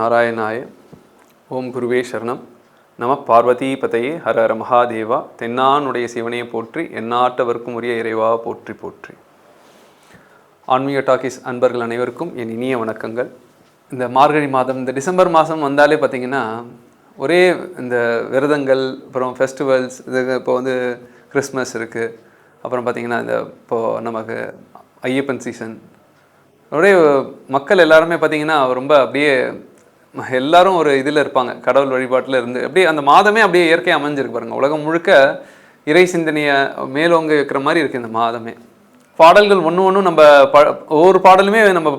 நாராயணாய. ஓம் குருவே சரணம். நம பார்வதி பதையே ஹர ஹர மகாதேவா. தென்னானுடைய சிவனையை போற்றி, எந்நாட்டவர்க்கும் உரிய இறைவா போற்றி போற்றி. ஆன்மீக டாக்கிஸ் அன்பர்கள் அனைவருக்கும் என் இனிய வணக்கங்கள். இந்த மார்கழி மாதம், இந்த டிசம்பர் மாதம் வந்தாலே பார்த்திங்கன்னா ஒரே இந்த விரதங்கள், அப்புறம் ஃபெஸ்டிவல்ஸ், இது இப்போ வந்து கிறிஸ்மஸ் இருக்குது, அப்புறம் பார்த்திங்கன்னா இந்த இப்போது நமக்கு ஐயப்பன் சீசன், ஒரே மக்கள் எல்லாருமே பார்த்திங்கன்னா ரொம்ப அப்படியே எல்லாரும் ஒரு இதில் இருப்பாங்க, கடவுள் வழிபாட்டில் இருந்து அப்படியே அந்த மாதமே அப்படியே இயற்கையாக அமைஞ்சிருக்கு பாருங்கள். உலகம் முழுக்க இறை சிந்தனையை மேலோங்க வைக்கிற மாதிரி இருக்குது இந்த மாதமே. பாடல்கள் ஒன்றும் நம்ம ஒவ்வொரு பாடலுமே நம்ம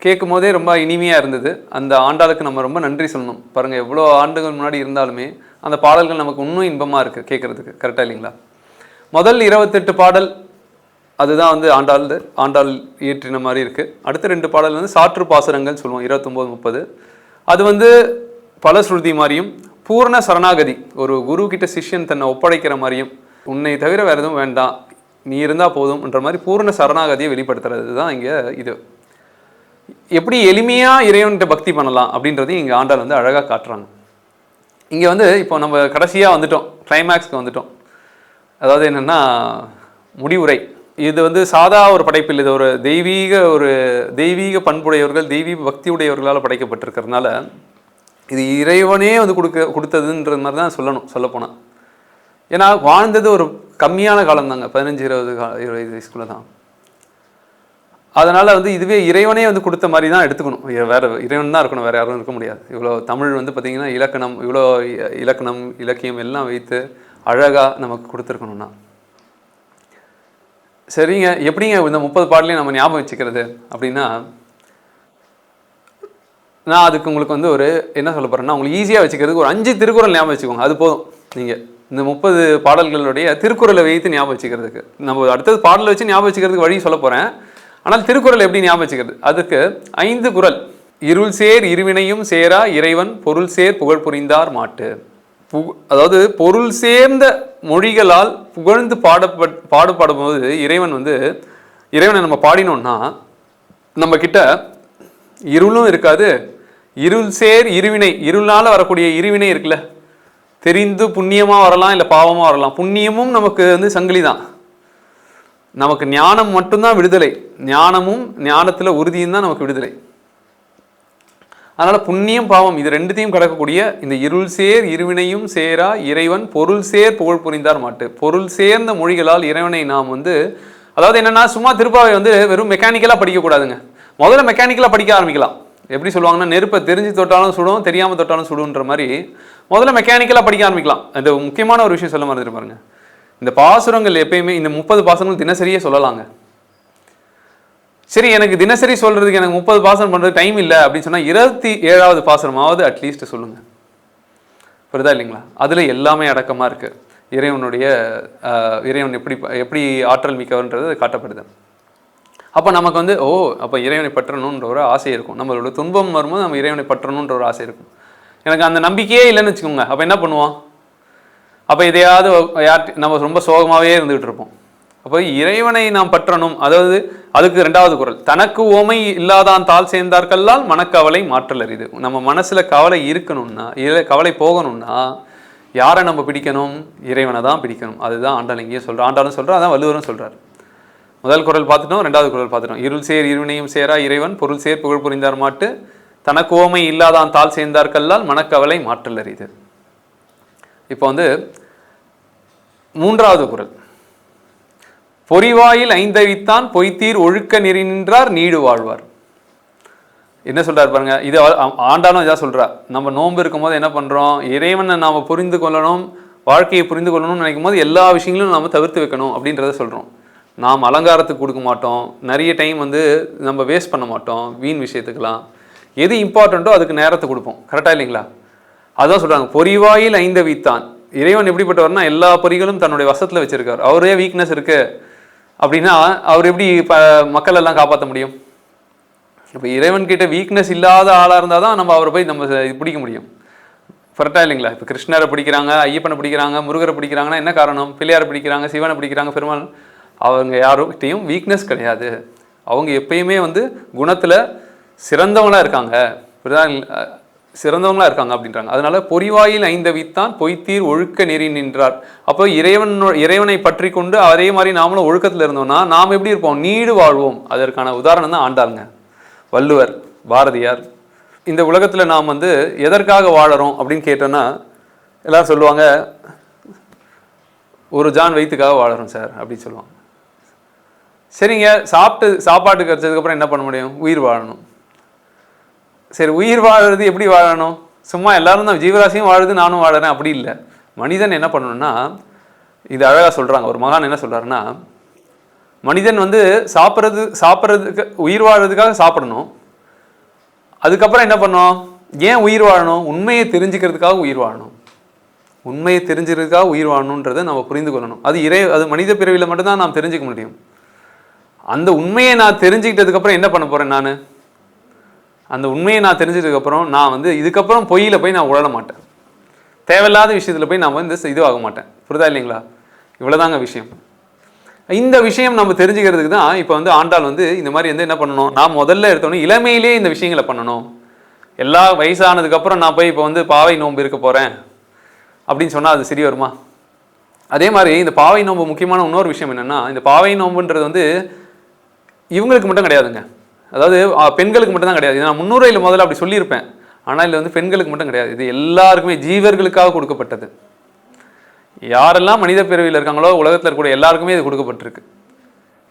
கேட்கும் போதே ரொம்ப இனிமையாக இருந்தது. அந்த ஆண்டாளுக்கு நம்ம ரொம்ப நன்றி சொல்லணும். பாருங்கள், எவ்வளோ ஆண்டுகள் முன்னாடி இருந்தாலுமே அந்த பாடல்கள் நமக்கு இன்னும் இன்பமாக இருக்குது கேட்குறதுக்கு. கரெக்டாக இல்லைங்களா? முதல் 28 பாடல் அதுதான் வந்து ஆண்டாள் இயற்றின மாதிரி இருக்குது. அடுத்த 2 பாடல் வந்து சாற்று பாசுரங்கள் சொல்லுவோம், 29, 30. அது வந்து பலஸ்ருதி மாதிரியும், பூர்ண சரணாகதி, ஒரு குரு கிட்ட சிஷ்யன் தன்னை ஒப்படைக்கிற மாதிரியும், உன்னை தவிர வேறு எதுவும் வேண்டாம், நீ இருந்தால் போதும்ன்ற மாதிரி பூர்ண சரணாகதியை வெளிப்படுத்துறது தான் இங்கே. இது எப்படி எளிமையாக இறைவன்கிட்ட பக்தி பண்ணலாம் அப்படின்றதையும் இங்கே ஆண்டாள் வந்து அழகாக காட்டுறாங்க. இங்கே வந்து இப்போ நம்ம கடைசியாக வந்துட்டோம், கிளைமேக்ஸ்க்கு வந்துட்டோம். அதாவது என்னென்னா முடிவுரை. இது வந்து சாதா ஒரு படைப்பில், இது ஒரு தெய்வீக பண்புடையவர்கள், தெய்வீக பக்தி உடையவர்களால் படைக்கப்பட்டிருக்கிறதுனால இது இறைவனே வந்து கொடுத்ததுன்ற மாதிரி தான் சொல்லப்போனால். ஏன்னா வாழ்ந்தது ஒரு கம்மியான காலம் தாங்க, 15-20 வயசுக்குள்ளே தான். அதனால் வந்து இதுவே இறைவனே வந்து கொடுத்த மாதிரி தான் எடுத்துக்கணும். வேறு இறைவன் தான் இருக்கணும், வேறு யாரும் இருக்க முடியாது. இவ்வளோ தமிழ் வந்து பார்த்திங்கன்னா இலக்கணம் இலக்கியம் எல்லாம் வைத்து அழகாக நமக்கு கொடுத்துருக்கணும்னா சரிங்க. எப்படிங்க இந்த 30 பாடலையும் நம்ம ஞாபகம் வச்சுக்கிறது அப்படின்னா, நான் அதுக்கு உங்களுக்கு வந்து ஒரு என்ன சொல்ல போகிறேன்னா, உங்களுக்கு ஈஸியாக வச்சுக்கிறதுக்கு ஒரு 5 திருக்குறள் ஞாபகம் வச்சுக்கோங்க, அது போதும். நீங்கள் இந்த 30 பாடல்களுடைய திருக்குறளை வைத்து ஞாபகம் வச்சுக்கிறதுக்கு, நம்ம அடுத்தது பாடலை வச்சு ஞாபகம் வச்சுக்கிறதுக்கு வழி சொல்ல போகிறேன். ஆனால் திருக்குறள் எப்படி ஞாபகம் வச்சுக்கிறது, அதுக்கு 5 குறள். இருள் சேர் இருவினையும் சேரா இறைவன் பொருள் சேர் புகழ் புரிந்தார் மாட்டு. அதாவது பொருள் சேர்ந்த மொழிகளால் புகழ்ந்து பாடுபடும்போது இறைவனை நம்ம பாடினோம்னா நம்ம கிட்ட இருளும் இருக்காது. இருள் சேர் இருவினை, இருளால் வரக்கூடிய இருவினை இருக்குல்ல, தெரிந்து புண்ணியமாக வரலாம், இல்லை பாவமாக வரலாம். புண்ணியமும் நமக்கு வந்து சங்கிலி தான். நமக்கு ஞானம் மட்டும்தான் விடுதலை. ஞானமும் ஞானத்தில் உறுதியும் தான் நமக்கு விடுதலை. அதனால் புண்ணியம் பாவம் இது ரெண்டுத்தையும் கடக்கக்கூடிய இந்த இருள் சேர் இருவினையும் சேரா இறைவன் பொருள் சேர் புகழ் புரிந்தார் மாட்டு. பொருள் சேர்ந்த மொழிகளால் இறைவனை நாம் வந்து, அதாவது என்னென்னா, சும்மா திருப்பாவை வந்து வெறும் மெக்கானிக்கலாக படிக்கக்கூடாதுங்க. முதல்ல மெக்கானிக்கலாக படிக்க ஆரம்பிக்கலாம். எப்படி சொல்லுவாங்கன்னா, நெருப்பை தெரிஞ்சு தொட்டாலும் சுடும், தெரியாமல் தொட்டாலும் சுடுன்ற மாதிரி முதல்ல மெக்கானிக்கலாக படிக்க ஆரம்பிக்கலாம். இந்த முக்கியமான ஒரு விஷயம் சொல்ல மாதிரி பாருங்க, இந்த பாசுரங்கள் எப்பயுமே இந்த 30 பாசுரங்கள் தினசரியே சொல்லலாங்க. சரி, எனக்கு தினசரி சொல்கிறதுக்கு எனக்கு 30 பாசனம் பண்ணுறது டைம் இல்லை அப்படின்னு சொன்னால் 27வது பாசனமாவது அட்லீஸ்ட் சொல்லுங்கள். புரியுதா இல்லைங்களா? அதில் எல்லாமே அடக்கமாக இருக்குது. இறைவன் எப்படி ஆற்றல் மிக்கவன்றது காட்டப்படுது. அப்போ நமக்கு வந்து அப்போ இறைவனை பற்றணுன்ற ஒரு ஆசை இருக்கும். நம்மளோட துன்பம் வரும்போது நம்ம இறைவனை பற்றணுன்ற ஒரு ஆசை இருக்கும். எனக்கு அந்த நம்பிக்கையே இல்லைன்னு வச்சுக்கோங்க. அப்போ என்ன பண்ணுவோம்? அப்போ இதையாவது நம்ம ரொம்ப சோகமாகவே இருந்துகிட்டு இருப்போம். அப்போ இறைவனை நாம் பற்றணும். அதாவது அதுக்கு 2வது குறள், தனக்கு ஓமை இல்லாதான் தாள் சேர்ந்தார்கல்லால் மனக்கவலை மாற்றல் அரிது. நம்ம மனசில் கவலை இருக்கணும்னா, கவலை போகணும்னா யாரை நம்ம பிடிக்கணும்? இறைவனை தான் பிடிக்கணும். அதுதான் ஆண்டாள் இங்கேயும் சொல்கிறோம், ஆண்டாளும் சொல்கிறோம், அதான் வள்ளுவரும் சொல்கிறார். முதல் குறள் பார்த்துட்டோம், 2வது குறள் பார்த்துட்டோம். இருள் சேர் இருவினையும் சேரா இறைவன் பொருள் சேர் புகழ் புரிந்தார் மாட்டு, தனக்கு ஓமை இல்லாதான் தாள் சேர்ந்தார்கல்லால் மனக்கவலை மாற்றல் அரிது. இப்போ வந்து 3வது குறள், பொறிவாயில் ஐந்தவித்தான் பொய்த்தீர் ஒழுக்க நெறி நின்றார் நீடு வாழ்வார். என்ன சொல்றாரு பாருங்க, இது ஆண்டாலும் இதாக சொல்றார். நம்ம நோன்பு இருக்கும் போது என்ன பண்றோம்? இறைவனை நாம புரிந்து கொள்ளணும், வாழ்க்கையை புரிந்து கொள்ளணும்னு நினைக்கும் போது எல்லா விஷயங்களும் நாம தவிர்த்து வைக்கணும் அப்படின்றத சொல்றோம். நாம் அலங்காரத்துக்கு கொடுக்க மாட்டோம், நிறைய டைம் வந்து நம்ம வேஸ்ட் பண்ண மாட்டோம் வீண் விஷயத்துக்கெல்லாம். எது இம்பார்ட்டண்ட்டோ அதுக்கு நேரத்தை கொடுப்போம். கரெக்டா இல்லைங்களா? அதான் சொல்றாங்க, பொறிவாயில் ஐந்தவித்தான். இறைவன் எப்படிப்பட்டவர்னா எல்லா பொறிகளும் தன்னுடைய வசத்துல வச்சிருக்கார். அவரே வீக்னஸ் இருக்கு அப்படின்னா அவர் எப்படி மக்கள் எல்லாம் காப்பாற்ற முடியும்? இப்போ இறைவன்கிட்ட வீக்னஸ் இல்லாத ஆளாக இருந்தால் தான் நம்ம அவரை போய் நம்ம பிடிக்க முடியும். கரெக்டாக இல்லைங்களா? இப்போ கிருஷ்ணரை பிடிக்கிறாங்க, ஐயப்பனை பிடிக்கிறாங்க, முருகரை பிடிக்கிறாங்கன்னா என்ன காரணம்? பிள்ளையாரை பிடிக்கிறாங்க, சிவனை பிடிக்கிறாங்க, பெருமாள். அவங்க யாருக்கிட்டையும் வீக்னஸ் கிடையாது. அவங்க எப்பயுமே வந்து குணத்தில் சிறந்தவங்களாக இருக்காங்க. சிறந்தவங்களா இருக்காங்க அப்படின்றாங்க. அதனால பொறிவாயில் ஐந்தவித்தான் பொய்த்தீர் ஒழுக்க நெறி நின்றார். அப்போ இறைவனை பற்றி கொண்டு அதே மாதிரி நாமளும் ஒழுக்கத்தில் இருந்தோம்னா நாம் எப்படி இருப்போம்? நீடு வாழ்வோம். அதற்கான உதாரணம் தான் ஆண்டாளுங்க, வள்ளுவர், பாரதியார். இந்த உலகத்தில் நாம் வந்து எதற்காக வாழறோம் அப்படின்னு கேட்டோன்னா எல்லாரும் சொல்லுவாங்க, ஒரு ஜான் வயிற்றுக்காக வாழறோம் சார் அப்படின்னு சொல்லுவாங்க. சரிங்க, சாப்பாட்டுக்கு கிடைச்சதுக்கப்புறம் என்ன பண்ண முடியும்? உயிர் வாழணும். சரி, உயிர் வாழறது எப்படி வாழணும்? சும்மா எல்லாரும் தான் ஜீவராசியும் வாழுது, நானும் வாழறேன் அப்படி இல்லை. மனிதன் என்ன பண்ணணும்னா, இது அழகாக சொல்கிறாங்க, ஒரு மகான் என்ன சொல்கிறாருன்னா, மனிதன் வந்து சாப்பிட்றதுக்கு உயிர் வாழறதுக்காக சாப்பிடணும். அதுக்கப்புறம் என்ன பண்ணணும்? ஏன் உயிர் வாழணும்? உண்மையை தெரிஞ்சுக்கிறதுக்காக உயிர் வாழணும். உண்மையை தெரிஞ்சுக்கிறதுக்காக உயிர் வாழணுன்றதை நம்ம புரிந்து கொள்ளணும். அது மனித பிறவியில் மட்டும்தான் நாம் தெரிஞ்சுக்க முடியும். அந்த உண்மையை நான் தெரிஞ்சுக்கிட்டதுக்கப்புறம் என்ன பண்ண போகிறேன்? அந்த உண்மையை நான் தெரிஞ்சதுக்கப்புறம் நான் வந்து இதுக்கப்புறம் பொய்யில் போய் நான் உழல மாட்டேன். தேவையில்லாத விஷயத்தில் போய் நான் வந்து இதுவாக மாட்டேன். புரிதா இல்லைங்களா? இவ்வளோதாங்க விஷயம். இந்த விஷயம் நம்ம தெரிஞ்சுக்கிறதுக்கு தான் இப்போ வந்து ஆண்டாள் வந்து இந்த மாதிரி வந்து என்ன பண்ணணும், நான் முதல்ல எடுத்தோன்னே இளமையிலே இந்த விஷயங்களை பண்ணணும். எல்லா வயசானதுக்கப்புறம் நான் போய் இப்போ வந்து பாவை நோன்பு இருக்க போகிறேன் அப்படின்னு சொன்னால் அது சரி வருமா? அதே மாதிரி இந்த பாவை நோன்பு முக்கியமான இன்னொரு விஷயம் என்னென்னா, இந்த பாவை நோன்புன்றது வந்து இவங்களுக்கு மட்டும் கிடையாதுங்க. அதாவது பெண்களுக்கு மட்டும் தான் கிடையாது. நான் முன்னுரையில் முதல்ல அப்படி சொல்லியிருப்பேன். ஆனால் இதில் வந்து பெண்களுக்கு மட்டும் கிடையாது, இது எல்லாருக்குமே ஜீவர்களுக்காக கொடுக்கப்பட்டது. யாரெல்லாம் மனித பிறவியில் இருக்காங்களோ உலகத்தில் இருக்கக்கூடிய எல்லாருக்குமே இது கொடுக்கப்பட்டிருக்கு.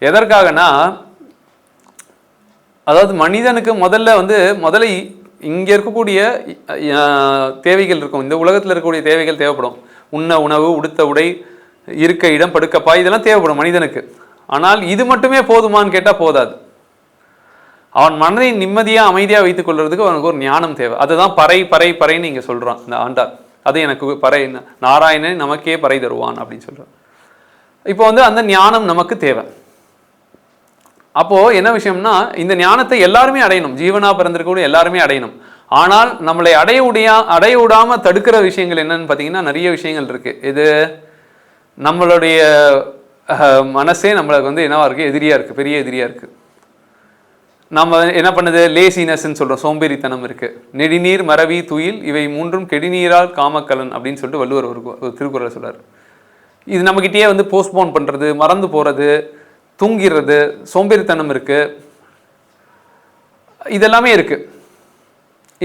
எதற்காகனா, அதாவது மனிதனுக்கு முதல்ல இங்கே இருக்கக்கூடிய தேவைகள் இருக்கும். இந்த உலகத்தில் இருக்கக்கூடிய தேவைகள் தேவைப்படும். உண்ண உணவு, உடுத்த உடை, இருக்க இடம், படுக்கப்பா, இதெல்லாம் தேவைப்படும் மனிதனுக்கு. ஆனால் இது மட்டுமே போதுமான்னு கேட்டால் போதாது. அவன் மனதை நிம்மதியாக அமைதியாக வைத்துக் கொள்றதுக்கு அவனுக்கு ஒரு ஞானம் தேவை. அதுதான் பறைன்னு இங்கே சொல்கிறான் இந்த ஆண்டாள். அது எனக்கு பறை, நாராயணன் நமக்கே பறை தருவான் அப்படின்னு சொல்கிறான். இப்போ வந்து அந்த ஞானம் நமக்கு தேவை. அப்போது என்ன விஷயம்னா, இந்த ஞானத்தை எல்லாருமே அடையணும். ஜீவனாக பிறந்திருக்கக்கூடிய எல்லாருமே அடையணும். ஆனால் நம்மளை அடைய விடாமல் தடுக்கிற விஷயங்கள் என்னன்னு பார்த்தீங்கன்னா நிறைய விஷயங்கள் இருக்குது. இது நம்மளுடைய மனசே நம்மளுக்கு வந்து என்னவா இருக்குது? எதிரியாக இருக்குது, பெரிய எதிரியாக இருக்குது. நம்ம என்ன பண்ணுது? லேசினஸ்ன்னு சொல்கிறோம், சோம்பேறித்தனம் இருக்குது. நெடிநீர், மறவி, துயில் இவை மூன்றும் கெடிநீரால் காமக்கலன் அப்படின்னு சொல்லிட்டு வள்ளுவர் ஒரு திருக்குறளை சொல்கிறார். இது நம்மக்கிட்டே வந்து போஸ்ட்போன் பண்ணுறது, மறந்து போகிறது, தூங்கிடுறது, சோம்பேறித்தனம் இருக்குது, இதெல்லாமே இருக்குது.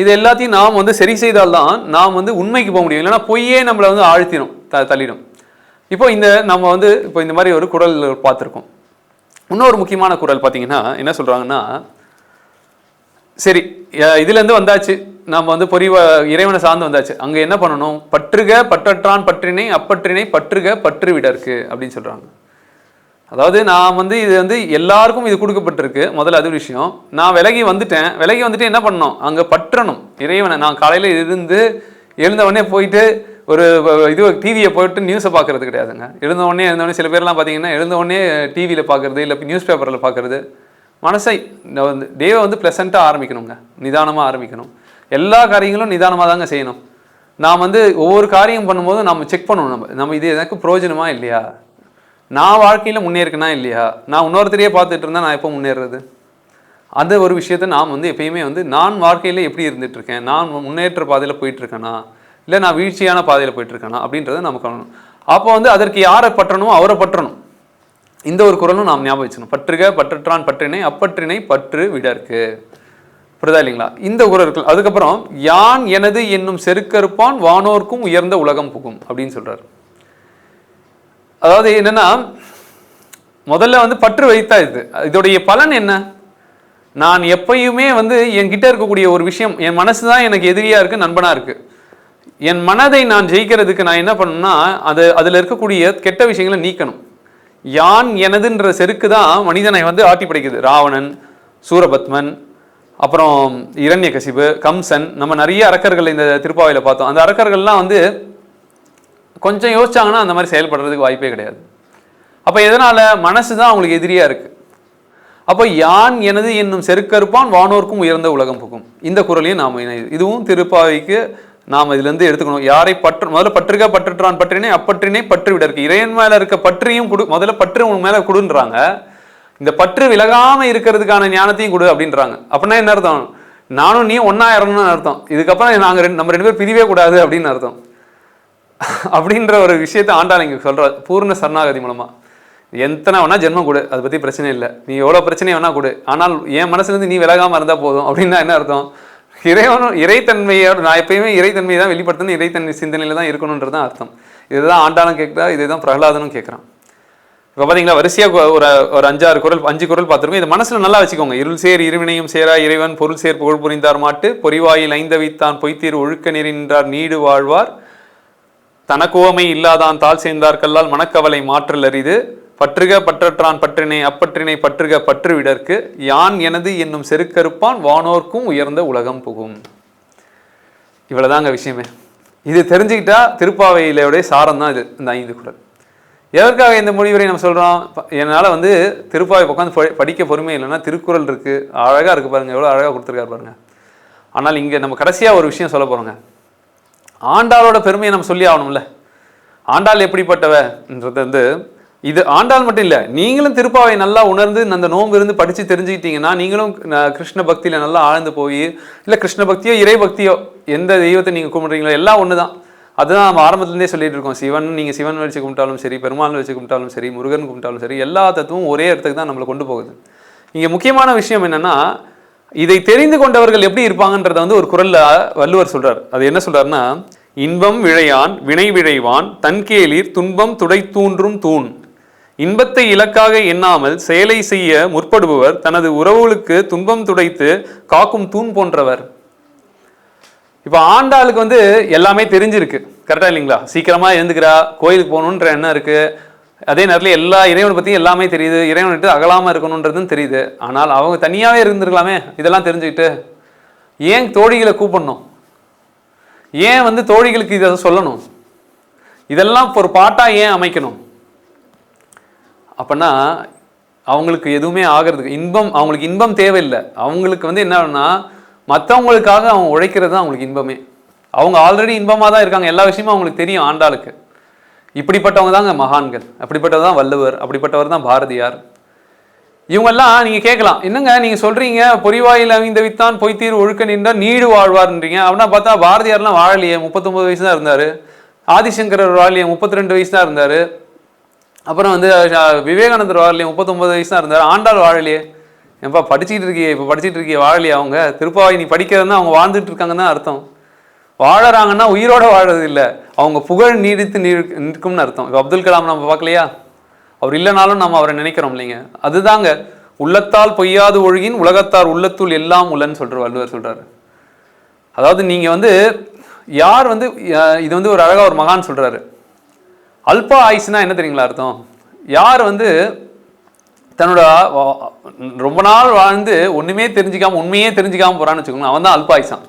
இது எல்லாத்தையும் நாம் வந்து சரி செய்தால்தான் நாம் வந்து உண்மைக்கு போக முடியும். இல்லைன்னா பொய்யே நம்மளை வந்து ஆழ்த்திடும், தள்ளிடும். இப்போ நம்ம வந்து இப்போ இந்த மாதிரி ஒரு குறள் பார்த்துருக்கோம். இன்னொரு முக்கியமான குறள் பார்த்தீங்கன்னா என்ன சொல்கிறாங்கன்னா, சரி இதுலேருந்து வந்தாச்சு, நம்ம வந்து இறைவனை சார்ந்து வந்தாச்சு. அங்கே என்ன பண்ணணும்? பற்றுக பற்றற்றான் பற்றினை அப்பற்றினை பற்றுக பற்று விடற்கு அப்படின்னு சொல்கிறாங்க. அதாவது நான் வந்து இது வந்து எல்லாருக்கும் இது கொடுக்கப்பட்டிருக்கு. முதல்ல அது விஷயம். நான் விலகி வந்துட்டு என்ன பண்ணணும்? அங்கே பற்றணும் இறைவனை. நான் காலையில் எழுந்தவொடனே போயிட்டு ஒரு டிவியை போயிட்டு நியூஸை பார்க்கறது கிடையாதுங்க. எழுந்தவொடனே சில பேர்லாம் பார்த்தீங்கன்னா எழுந்தவொடனே டிவியில் பார்க்குறது, இல்லை நியூஸ் பேப்பரில் பார்க்குறது. மனசை டேவை வந்து ப்ளசண்ட்டாக ஆரம்பிக்கணுங்க, நிதானமாக ஆரம்பிக்கணும். எல்லா காரியங்களும் நிதானமாக தாங்க செய்யணும். நாம் வந்து ஒவ்வொரு காரியம் பண்ணும்போது நம்ம செக் பண்ணணும், நம்ம இது எனக்கு பிரயோஜனமா இல்லையா, நான் வாழ்க்கையில் முன்னேற்கனா இல்லையா, நான் இன்னொருத்தரையே பார்த்துட்டு இருந்தால் நான் எப்போ முன்னேறது? அந்த ஒரு விஷயத்தை நாம் வந்து எப்பயுமே வந்து நான் வாழ்க்கையில் எப்படி இருந்துகிட்ருக்கேன், நான் முன்னேற்ற பாதையில் போயிட்டுருக்கேனா, இல்லை நான் வீழ்ச்சியான பாதையில் போயிட்டுருக்கேனா அப்படின்றத நமக்கு காணணும். அப்போ வந்து அதற்கு யாரை பற்றணுமோ அவரை பற்றணும். இந்த ஒரு குறளும் நாம் ஞாபகம் வச்சுக்கணும். பற்றுக பற்றற்றான் பற்றினை அப்பற்றினை பற்று விடற்கு. புரியுதா இல்லைங்களா? இந்த குறள். அதுக்கப்புறம் யான் எனது என்னும் செருக்கறுப்பான் வானோர்க்கும் உயர்ந்த உலகம் புகும் அப்படின்னு சொல்றாரு. அதாவது என்னன்னா, முதல்ல வந்து பற்று வைத்தா இதோடைய பலன் என்ன? நான் எப்பயுமே வந்து என்கிட்ட இருக்கக்கூடிய ஒரு விஷயம், என் மனசு தான் எனக்கு எதிரியா இருக்கு, நண்பனா இருக்கு. என் மனதை நான் ஜெயிக்கிறதுக்கு நான் என்ன பண்ணணும்னா, அதில் இருக்கக்கூடிய கெட்ட விஷயங்களை நீக்கணும். யான் எனதுன்ற செருக்கு தான் மனிதனை வந்து ஆட்டி படைக்குது. ராவணன், சூரபத்மன், அப்புறம் இரண்யகசிபு, கம்சன், நம்ம நிறைய அரக்கர்கள் இந்த திருப்பாவையில் பார்த்தோம். அந்த அரக்கர்கள்லாம் வந்து கொஞ்சம் யோசிச்சாங்கன்னா அந்த மாதிரி செயல்படுறதுக்கு வாய்ப்பே கிடையாது. அப்போ எதனால்? மனசு தான் அவங்களுக்கு எதிரியாக இருக்குது. அப்போ யான் எனது என்னும் செருக்கறுப்பான் வானோர்க்கும் உயர்ந்த உலகம் புகும். இந்த குறளையும் நாம் இதுவும் திருப்பாவைக்கு நாம் இதுலேருந்து எடுத்துக்கணும். யாரை முதல்ல பற்றுக பற்றற்றான் பற்றினை அப்பற்றினை பற்று விடற்கு. இறைவன் மேலே இருக்க பற்றியும் கொடு, முதல்ல பற்று உன் மேலே கொடுன்றாங்க. இந்த பற்று விலகாமல் இருக்கிறதுக்கான ஞானத்தையும் கொடு அப்படின்றாங்க. அப்படின்னா என்ன அர்த்தம்? நானும் நீ ஒன்றா இறங்கணும்னு அர்த்தம். இதுக்கப்புறம் நம்ம 2 பேர் பிரிவே கூடாது அப்படின்னு அர்த்தம். அப்படின்ற ஒரு விஷயத்தை ஆண்டாள் இங்கே சொல்கிறார் பூர்ண சரணாகதி மூலமாக. எத்தனை வேணா ஜென்மம் கொடு, அதை பற்றி பிரச்சனை இல்லை, நீ எவ்வளோ பிரச்சனையை வேணா கொடு, ஆனால் என் மனசுலேருந்து நீ விலகாமல் இருந்தால் போதும் அப்படின்னா என்ன அர்த்தம்? இறைத்தன்மையோட நான் எப்பயுமே இறைத்தன்மையை தான் வெளிப்படுத்தணும், இறைத்தன்மை சிந்தனையில் தான் இருக்கணுன்றது தான் அர்த்தம். இதுதான் ஆண்டாளும் கேட்குறா, இதுதான் பிரகலாதனும் கேட்குறான். இப்போ பார்த்தீங்களா வரிசையாக ஒரு 5 குறள் பார்த்துருக்கோம். இது மனசில் நல்லா வச்சுக்கோங்க. இருள் சேர் இருவினையும் சேரா இறைவன் பொருள் சேர் புகழ் புரிந்தார் மாட்டு பொறிவாயில் ஐந்தவித்தான் பொய்த்தீர் ஒழுக்க நெறின்றார் நீடு வாழ்வார் தனக்குவமை இல்லாதான் தாழ் சேர்ந்தார் கல்லால் மனக்கவலை மாற்றல் அரிது பற்றுக பற்றற்றான் பற்றினை அப்பற்றினை பற்றுக பற்று விடற்கு யான் எனது என்னும் செருக்கறுப்பான் வானோர்க்கும் உயர்ந்த உலகம் புகும். இவ்வளவுதாங்க விஷயமே. இது தெரிஞ்சுக்கிட்டா திருப்பாவையிலுடைய சாரம் தான் இது, இந்த 5 குறள். எதற்காக இந்த முடிவுரை நம்ம சொல்கிறோம்? என்னால் திருப்பாவை உட்காந்து படிக்க பொறுமை இல்லைன்னா திருக்குறள் இருக்குது, அழகாக இருக்குது பாருங்கள், எவ்வளோ அழகாக கொடுத்துருக்காரு பாருங்கள். ஆனால் இங்கே நம்ம கடைசியாக ஒரு விஷயம் சொல்ல போகிறோங்க. ஆண்டாளோட பெருமையை நம்ம சொல்லி ஆகணும்ல. ஆண்டாள் எப்படிப்பட்டவன்றது இது ஆண்டாள் மட்டும் இல்லை, நீங்களும் திருப்பாவை நல்லா உணர்ந்து அந்த நோன்பு இருந்து படித்து தெரிஞ்சுக்கிட்டீங்கன்னா நீங்களும் கிருஷ்ண பக்தியில் நல்லா ஆழ்ந்து போய், இல்லை கிருஷ்ண பக்தியோ இறை பக்தியோ எந்த தெய்வத்தை நீங்கள் கும்பிட்றீங்களோ எல்லாம் ஒன்று தான். அதுதான் நம்ம ஆரம்பத்துலேருந்தே சொல்லிட்டு இருக்கோம். நீங்கள் சிவன் வச்சு கும்பிட்டாலும் சரி, பெருமாள் வச்சு கும்பிட்டாலும் சரி, முருகன் கும்பிட்டாலும் சரி, எல்லா தத்துவமும் ஒரே இடத்துக்கு தான் நம்மளை கொண்டு போகுது. இங்கே முக்கியமான விஷயம் என்னென்னா, இதை தெரிந்து கொண்டவர்கள் எப்படி இருப்பாங்கன்றத ஒரு குறள்ல வள்ளுவர் சொல்றார். அது என்ன சொல்றாருன்னா, இன்பம் விழையான் வினை விழைவான் தன்கேலிர் துன்பம் துடை தூன்றும் தூண் இன்பத்தை இலக்காக எண்ணாமல் செயலை செய்ய முற்படுபவர் தனது உறவுகளுக்கு துன்பம் துடைத்து காக்கும் தூண் போன்றவர். இப்போ ஆண்டாளுக்கு எல்லாமே தெரிஞ்சிருக்கு, கரெக்டா இல்லைங்களா? சீக்கிரமா எழுந்துக்கிறா, கோயிலுக்கு போகணுன்ற எண்ணம் இருக்கு, அதே நேரத்தில் எல்லா இறைவனை பற்றியும் எல்லாமே தெரியுது, இறைவன்கிட்ட அகலாமல் இருக்கணுன்றதும் தெரியுது. ஆனால் அவங்க தனியாகவே இருந்திருக்கலாமே இதெல்லாம் தெரிஞ்சுக்கிட்டு. ஏன் தோழிகளை கூப்பிடணும்? ஏன் தோழிகளுக்கு இதை சொல்லணும்? இதெல்லாம் ஒரு பாட்டாக ஏன் அமைக்கணும்? அப்படின்னா அவங்களுக்கு எதுவுமே ஆகிறதுக்கு அவங்களுக்கு இன்பம் தேவையில்லை. அவங்களுக்கு என்னன்னா மற்றவங்களுக்காக அவங்க உழைக்கிறது தான் அவங்களுக்கு இன்பமே. அவங்க ஆல்ரெடி இன்பமாக தான் இருக்காங்க, எல்லா விஷயமும் அவங்களுக்கு தெரியும் ஆண்டாளுக்கு. இப்படிப்பட்டவங்க தாங்க மகான்கள், அப்படிப்பட்டவர் தான் வள்ளுவர், அப்படிப்பட்டவர் தான் பாரதியார். இவங்கெல்லாம் நீங்கள் கேட்கலாம், என்னங்க நீங்கள் சொல்கிறீங்க பொறிவாயில் அவிந்த வித்தான் பொய்த்தீர் ஒழுக்க நின்றால் நீடு வாழ்வார்ன்றீங்க. அப்படின்னா பார்த்தா பாரதியார்லாம் வாழலையே, 39 வயசு தான் இருந்தார். ஆதிசங்கரர் வாழலையே, 32 வயசு தான் இருந்தார். அப்புறம் விவேகானந்தர் வாழலையே, 39 வயசு தான் இருந்தார். ஆண்டாள் வாழலையே. ஏப்பா படிச்சுட்டு இருக்கிய வாழலையே? அவங்க திருப்பாவை நீ படிக்கிறதுனா அவங்க வாழ்ந்துட்டு இருக்காங்கன்னு தான் அர்த்தம். வாழறாங்கன்னா உயிரோட வாழறது இல்லை, அவங்க புகழ் நீடித்து நிற்கும்னு அர்த்தம். இப்போ அப்துல் கலாம் நம்ம பார்க்கலையா? அவர் இல்லைனாலும் நம்ம அவரை நினைக்கிறோம் இல்லைங்க. அதுதாங்க உள்ளத்தால் பொய்யாது ஒழுகின் உலகத்தார் உள்ளத்துள் எல்லாம் உள்ளன்னு வள்ளுவர் சொல்றாரு. அதாவது நீங்க யார் இது ஒரு அழகா ஒரு மகான் சொல்றாரு. அல்பா ஆயுசுனா என்ன தெரியுங்களா அர்த்தம்? யார் தன்னோட ரொம்ப நாள் வாழ்ந்து ஒண்ணுமே தெரிஞ்சுக்காம உண்மையே தெரிஞ்சுக்காம போறான்னு வச்சுக்கோங்க, அவன் தான் அல்பாயுசான்.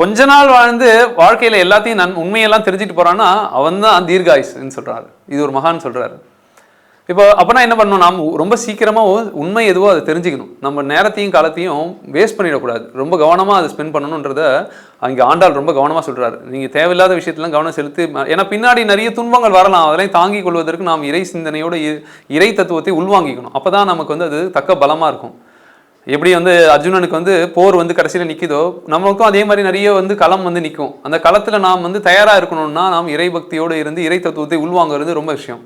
கொஞ்ச நாள் வாழ்ந்து வாழ்க்கையில எல்லாத்தையும் உண்மையெல்லாம் தெரிஞ்சுட்டு போறான்னா அவன் தான் தீர்காயுசுன்னு சொல்றாரு. இது ஒரு மகான் சொல்றாரு. இப்போ அப்போனா என்ன பண்ணணும், நாம் ரொம்ப சீக்கிரமாக உண்மை எதுவோ அதை தெரிஞ்சுக்கணும். நம்ம நேரத்தையும் காலத்தையும் வேஸ்ட் பண்ணிடக்கூடாது, ரொம்ப கவனமாக அதை ஸ்பெண்ட் பண்ணணுன்றத அங்கே ஆண்டாள் ரொம்ப கவனமாக சொல்கிறாரு. நீங்கள் தேவையில்லாத விஷயத்தெல்லாம் கவனம் செலுத்தி, ஏன்னா பின்னாடி நிறைய துன்பங்கள் வரலாம், அதெல்லாம் தாங்கிக் கொள்வதற்கு நாம் இறை சிந்தனையோட இறை தத்துவத்தை உள்வாங்கிக்கணும். அப்போ தான் நமக்கு அது தக்க பலமாக இருக்கும். எப்படி அர்ஜுனனுக்கு போர் கடைசியில் நிற்குதோ, நமக்கும் அதே மாதிரி நிறைய களம் நிற்கும். அந்த களத்தில் நாம் தயாராக இருக்கணும்னா நாம் இறை பக்தியோடு இருந்து இறை தத்துவத்தை உள்வாங்கிறது ரொம்ப விஷயம்.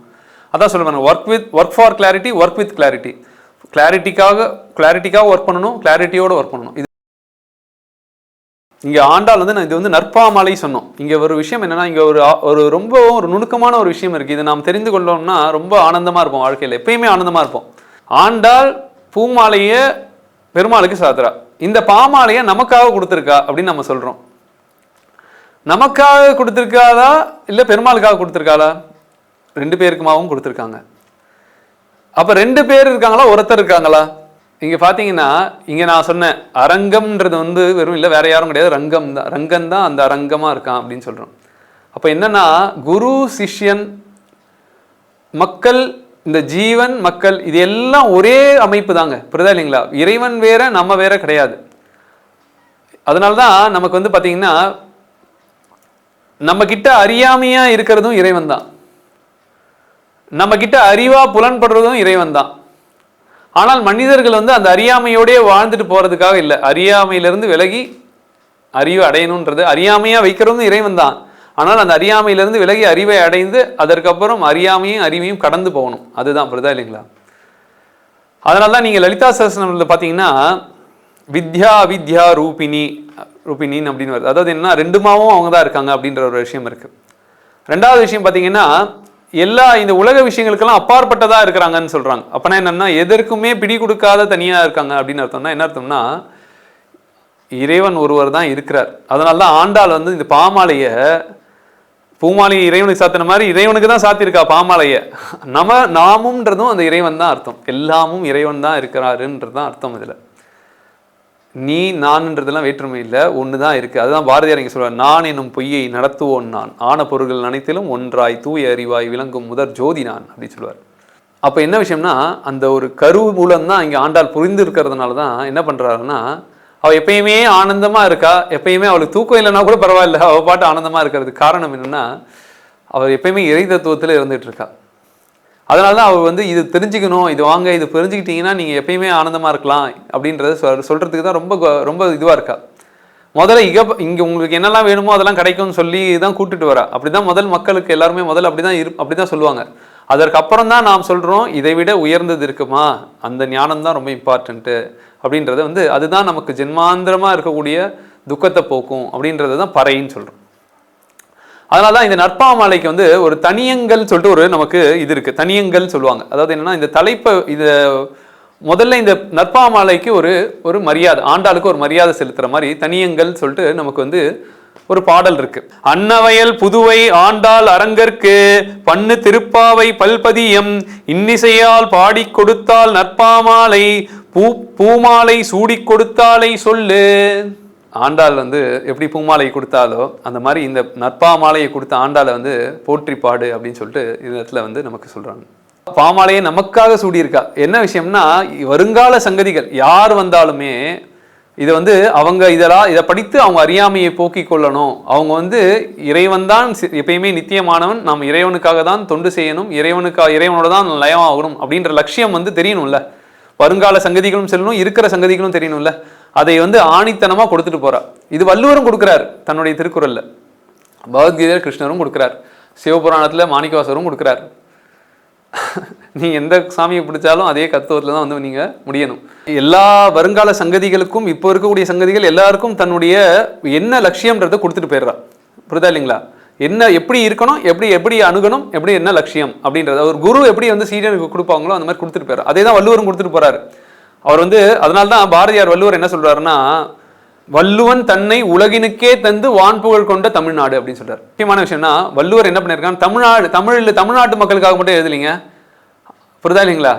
அதான் சொல்லுவாங்க, work for clarity, work with clarity. கிளாரிட்டிக்காக ஒர்க் பண்ணணும், கிளாரிட்டியோட ஒர்க் பண்ணணும். இது இங்கே ஆண்டாள் இது நற்பாமாலை சொன்னோம். இங்கே ஒரு விஷயம் என்னன்னா, இங்கே ஒரு ரொம்ப ஒரு நுணுக்கமான ஒரு விஷயம் இருக்குது. இதை நாம் தெரிந்து கொள்ளோம்னா ரொம்ப ஆனந்தமாக இருப்போம், வாழ்க்கையில் எப்பயுமே ஆனந்தமாக இருப்போம். ஆண்டாள் பூமாலையை பெருமாளுக்கு சாத்துறா, இந்த பாமாலையை நமக்காக கொடுத்துருக்கா அப்படின்னு நம்ம சொல்கிறோம். நமக்காக கொடுத்துருக்காதா இல்லை பெருமாளுக்காக கொடுத்துருக்காளா? 2 பேருக்குமாவும் கொடுத்துருக்காங்க. அப்போ 2 பேர் இருக்காங்களா, ஒருத்தர் இருக்காங்களா? இங்கே பார்த்தீங்கன்னா, இங்கே நான் சொன்னேன் அரங்கம்ன்றது வெறும் இல்லை, வேற யாரும் கிடையாது, ரங்கன் தான் அந்த அரங்கமாக இருக்கான் அப்படின்னு சொல்கிறோம். அப்போ என்னன்னா, குரு சிஷ்யன் மக்கள், இந்த ஜீவன் மக்கள், இது எல்லாம் ஒரே அமைப்பு தாங்க, புரியுதா இல்லைங்களா? இறைவன் வேற நம்ம வேற கிடையாது. அதனால்தான் நமக்கு பார்த்தீங்கன்னா, நம்ம கிட்ட அறியாமையா இருக்கிறதும் இறைவன் தான், நம்ம கிட்ட அறிவா புலன்படுறதும் இறைவன் தான். ஆனால் மனிதர்கள் வந்து அந்த அறியாமையோடய வாழ்ந்துட்டு போறதுக்காக இல்லை, அறியாமையிலிருந்து விலகி அறிவு அடையணுன்றது, அறியாமையா வைக்கிறதும் இறைவன் தான். ஆனால் அந்த அறியாமையிலிருந்து விலகி அறிவை அடைந்து அதற்கப்புறம் அறியாமையும் அறிவையும் கடந்து போகணும், அதுதான். புரியுதா இல்லைங்களா? அதனால தான் நீங்கள் லலிதா சஹஸ்ரநாமத்தில் பார்த்தீங்கன்னா வித்யா அவித்யா ரூபினின்னு அப்படின்னு வருது. அதாவது என்ன, ரெண்டுமாவும் அவங்க தான் இருக்காங்க அப்படின்ற ஒரு விஷயம் இருக்கு. ரெண்டாவது விஷயம் பார்த்தீங்கன்னா எல்லா இந்த உலக விஷயங்களுக்கெல்லாம் அப்பாற்பட்டதாக இருக்கிறாங்கன்னு சொல்கிறாங்க. அப்போனா என்னென்னா எதற்குமே பிடி கொடுக்காத தனியாக இருக்காங்க அப்படின்னு அர்த்தம்னா என்ன அர்த்தம்னா இறைவன் ஒருவர் தான் இருக்கிறார். அதனால தான் ஆண்டாள் வந்து இந்த பாமாலையை பூமாலையை இறைவனுக்கு சாத்தின மாதிரி இறைவனுக்கு தான் சாத்தியிருக்கா பாமாலையை. நாமும்ன்றதும் அந்த இறைவன் தான் அர்த்தம், எல்லாமும் இறைவன் தான் இருக்கிறாருன்றது தான் அர்த்தம். இதில் நீ நான்ன்றதெல்லாம் வேற்றுமை இல்லை, ஒன்று தான் இருக்குது. அதுதான் பாரதியார் இங்கே சொல்வார், நான் என்னும் பொய்யை நடத்துவோன் நான், ஆன பொருள்கள் அனைத்திலும் ஒன்றாய் தூய அறிவாய் விளங்கும் முதற் ஜோதி நான் அப்படி சொல்லுவார். அப்போ என்ன விஷயம்னா அந்த ஒரு கரு மூலம் தான் இங்கே ஆண்டாள் புரிந்து இருக்கிறதுனால தான் என்ன பண்ணுறாருன்னா அவள் எப்பயுமே ஆனந்தமாக இருக்கா. எப்பயுமே அவளுக்கு தூக்கம் இல்லைன்னா கூட பரவாயில்ல, அவள் பாட்டு ஆனந்தமாக இருக்கிறதுக்கு காரணம் என்னென்னா அவள் எப்பயுமே இறை தத்துவத்தில் இருந்துகிட்டு இருக்கா. அதனால தான் அவள் வந்து இது தெரிஞ்சுக்கணும், இது வாங்க, இது தெரிஞ்சுக்கிட்டீங்கன்னா நீங்கள் எப்பயுமே ஆனந்தமாக இருக்கலாம் அப்படின்றத சொல்கிறதுக்கு தான் ரொம்ப ரொம்ப இதுவாக இருக்கா. முதல்ல இங்கே உங்களுக்கு என்னெல்லாம் வேணுமோ அதெல்லாம் கிடைக்கும்னு சொல்லி தான் கூப்பிட்டுட்டு வரா. அப்படி தான் முதல் மக்களுக்கு எல்லாருமே முதல்ல அப்படி தான் சொல்லுவாங்க. அதற்கப்புறம் தான் நாம் சொல்கிறோம் இதை விட உயர்ந்தது இருக்குமா, அந்த ஞானம் தான் ரொம்ப இம்பார்ட்டண்ட்டு அப்படின்றத வந்து அதுதான் நமக்கு ஜென்மாந்திரமாக இருக்கக்கூடிய துக்கத்தை போக்கும் அப்படின்றது தான் பறைன்னு சொல்கிறோம். அதனால தான் இந்த நற்பாமாலைக்கு வந்து ஒரு தனியங்கள் சொல்லிட்டு ஒரு நமக்கு இது இருக்குது, தனியங்கள் சொல்லுவாங்க. அதாவது என்னென்னா இந்த தலைப்பை முதல்ல இந்த நற்பாமாலைக்கு ஒரு மரியாதை, ஆண்டாளுக்கு ஒரு மரியாதை செலுத்துகிற மாதிரி தனியங்கள் சொல்லிட்டு நமக்கு வந்து ஒரு பாடல் இருக்கு. அன்னவயல் புதுவை ஆண்டாள் அரங்கற்கு பண்ணு திருப்பாவை பல்பதியம் இன்னிசையால் பாடி கொடுத்தால் நற்பாமாலை பூமாலை சூடி கொடுத்தாலை சொல்லு. ஆண்டாள் வந்து எப்படி பூமாலை கொடுத்தாலோ அந்த மாதிரி இந்த நற்பாமாலையை கொடுத்த ஆண்டாளை வந்து போற்றி பாடு அப்படின்னு சொல்லிட்டு இந்த இடத்துல வந்து நமக்கு சொல்றாங்க. பாமாலையை நமக்காக சூடியிருக்கா. என்ன விஷயம்னா வருங்கால சங்கதிகள் யார் வந்தாலுமே இதை வந்து அவங்க இதை படித்து அவங்க அறியாமையை போக்கிக் கொள்ளணும். அவங்க வந்து இறைவன் தான் எப்பயுமே நித்தியமானவன், நாம் இறைவனுக்காக தான் தொண்டு செய்யணும், இறைவனோட தான் லயம் ஆகணும் அப்படின்ற லட்சியம் வந்து தெரியணும்ல. வருங்கால சங்கதிகளும் செல்லணும், இருக்கிற சங்கதிகளும் தெரியணும்ல. அதை வந்து ஆணித்தனமா கொடுத்துட்டு போறா. இது வள்ளுவரும் கொடுக்கிறார் தன்னுடைய திருக்குறள்ல, பகவத்கீதையில் கிருஷ்ணரும் கொடுக்கிறார், சிவபுராணத்துல மாணிக்கவாசரும் கொடுக்கிறார். நீ எந்த சாமியை பிடிச்சாலும் அதே தத்துவத்துல தான் வந்து நீங்க முடியணும். எல்லா வருங்கால சங்கதிகளுக்கும் இப்போ இருக்கக்கூடிய சங்கதிகள் எல்லாருக்கும் தன்னுடைய என்ன லட்சியம்ன்றதை கொடுத்துட்டு போயிடுறா. புரியுதா இல்லைங்களா? என்ன எப்படி இருக்கணும், எப்படி அணுகணும், எப்படி என்ன லட்சியம் அப்படின்றத ஒரு குரு எப்படி வந்து சீடனுக்கு கொடுப்பாங்களோ அந்த மாதிரி கொடுத்துட்டு போயிடுறாரு. அதே தான் வள்ளுவரும் கொடுத்துட்டு போறாரு. அவர் வந்து அதனால தான் பாரதியார் வள்ளுவர் என்ன சொல்றாருன்னா வள்ளுவன் தன்னை உலகினுக்கே தந்து வான்புகழ் கொண்ட தமிழ்நாடு அப்படின்னு சொல்றாரு. முக்கியமான விஷயம்னா வள்ளுவர் என்ன பண்ணியிருக்காங்க, தமிழ்நாட்டு மக்களுக்காக மட்டும் எழுதலைங்க. புரியுதா இல்லைங்களா?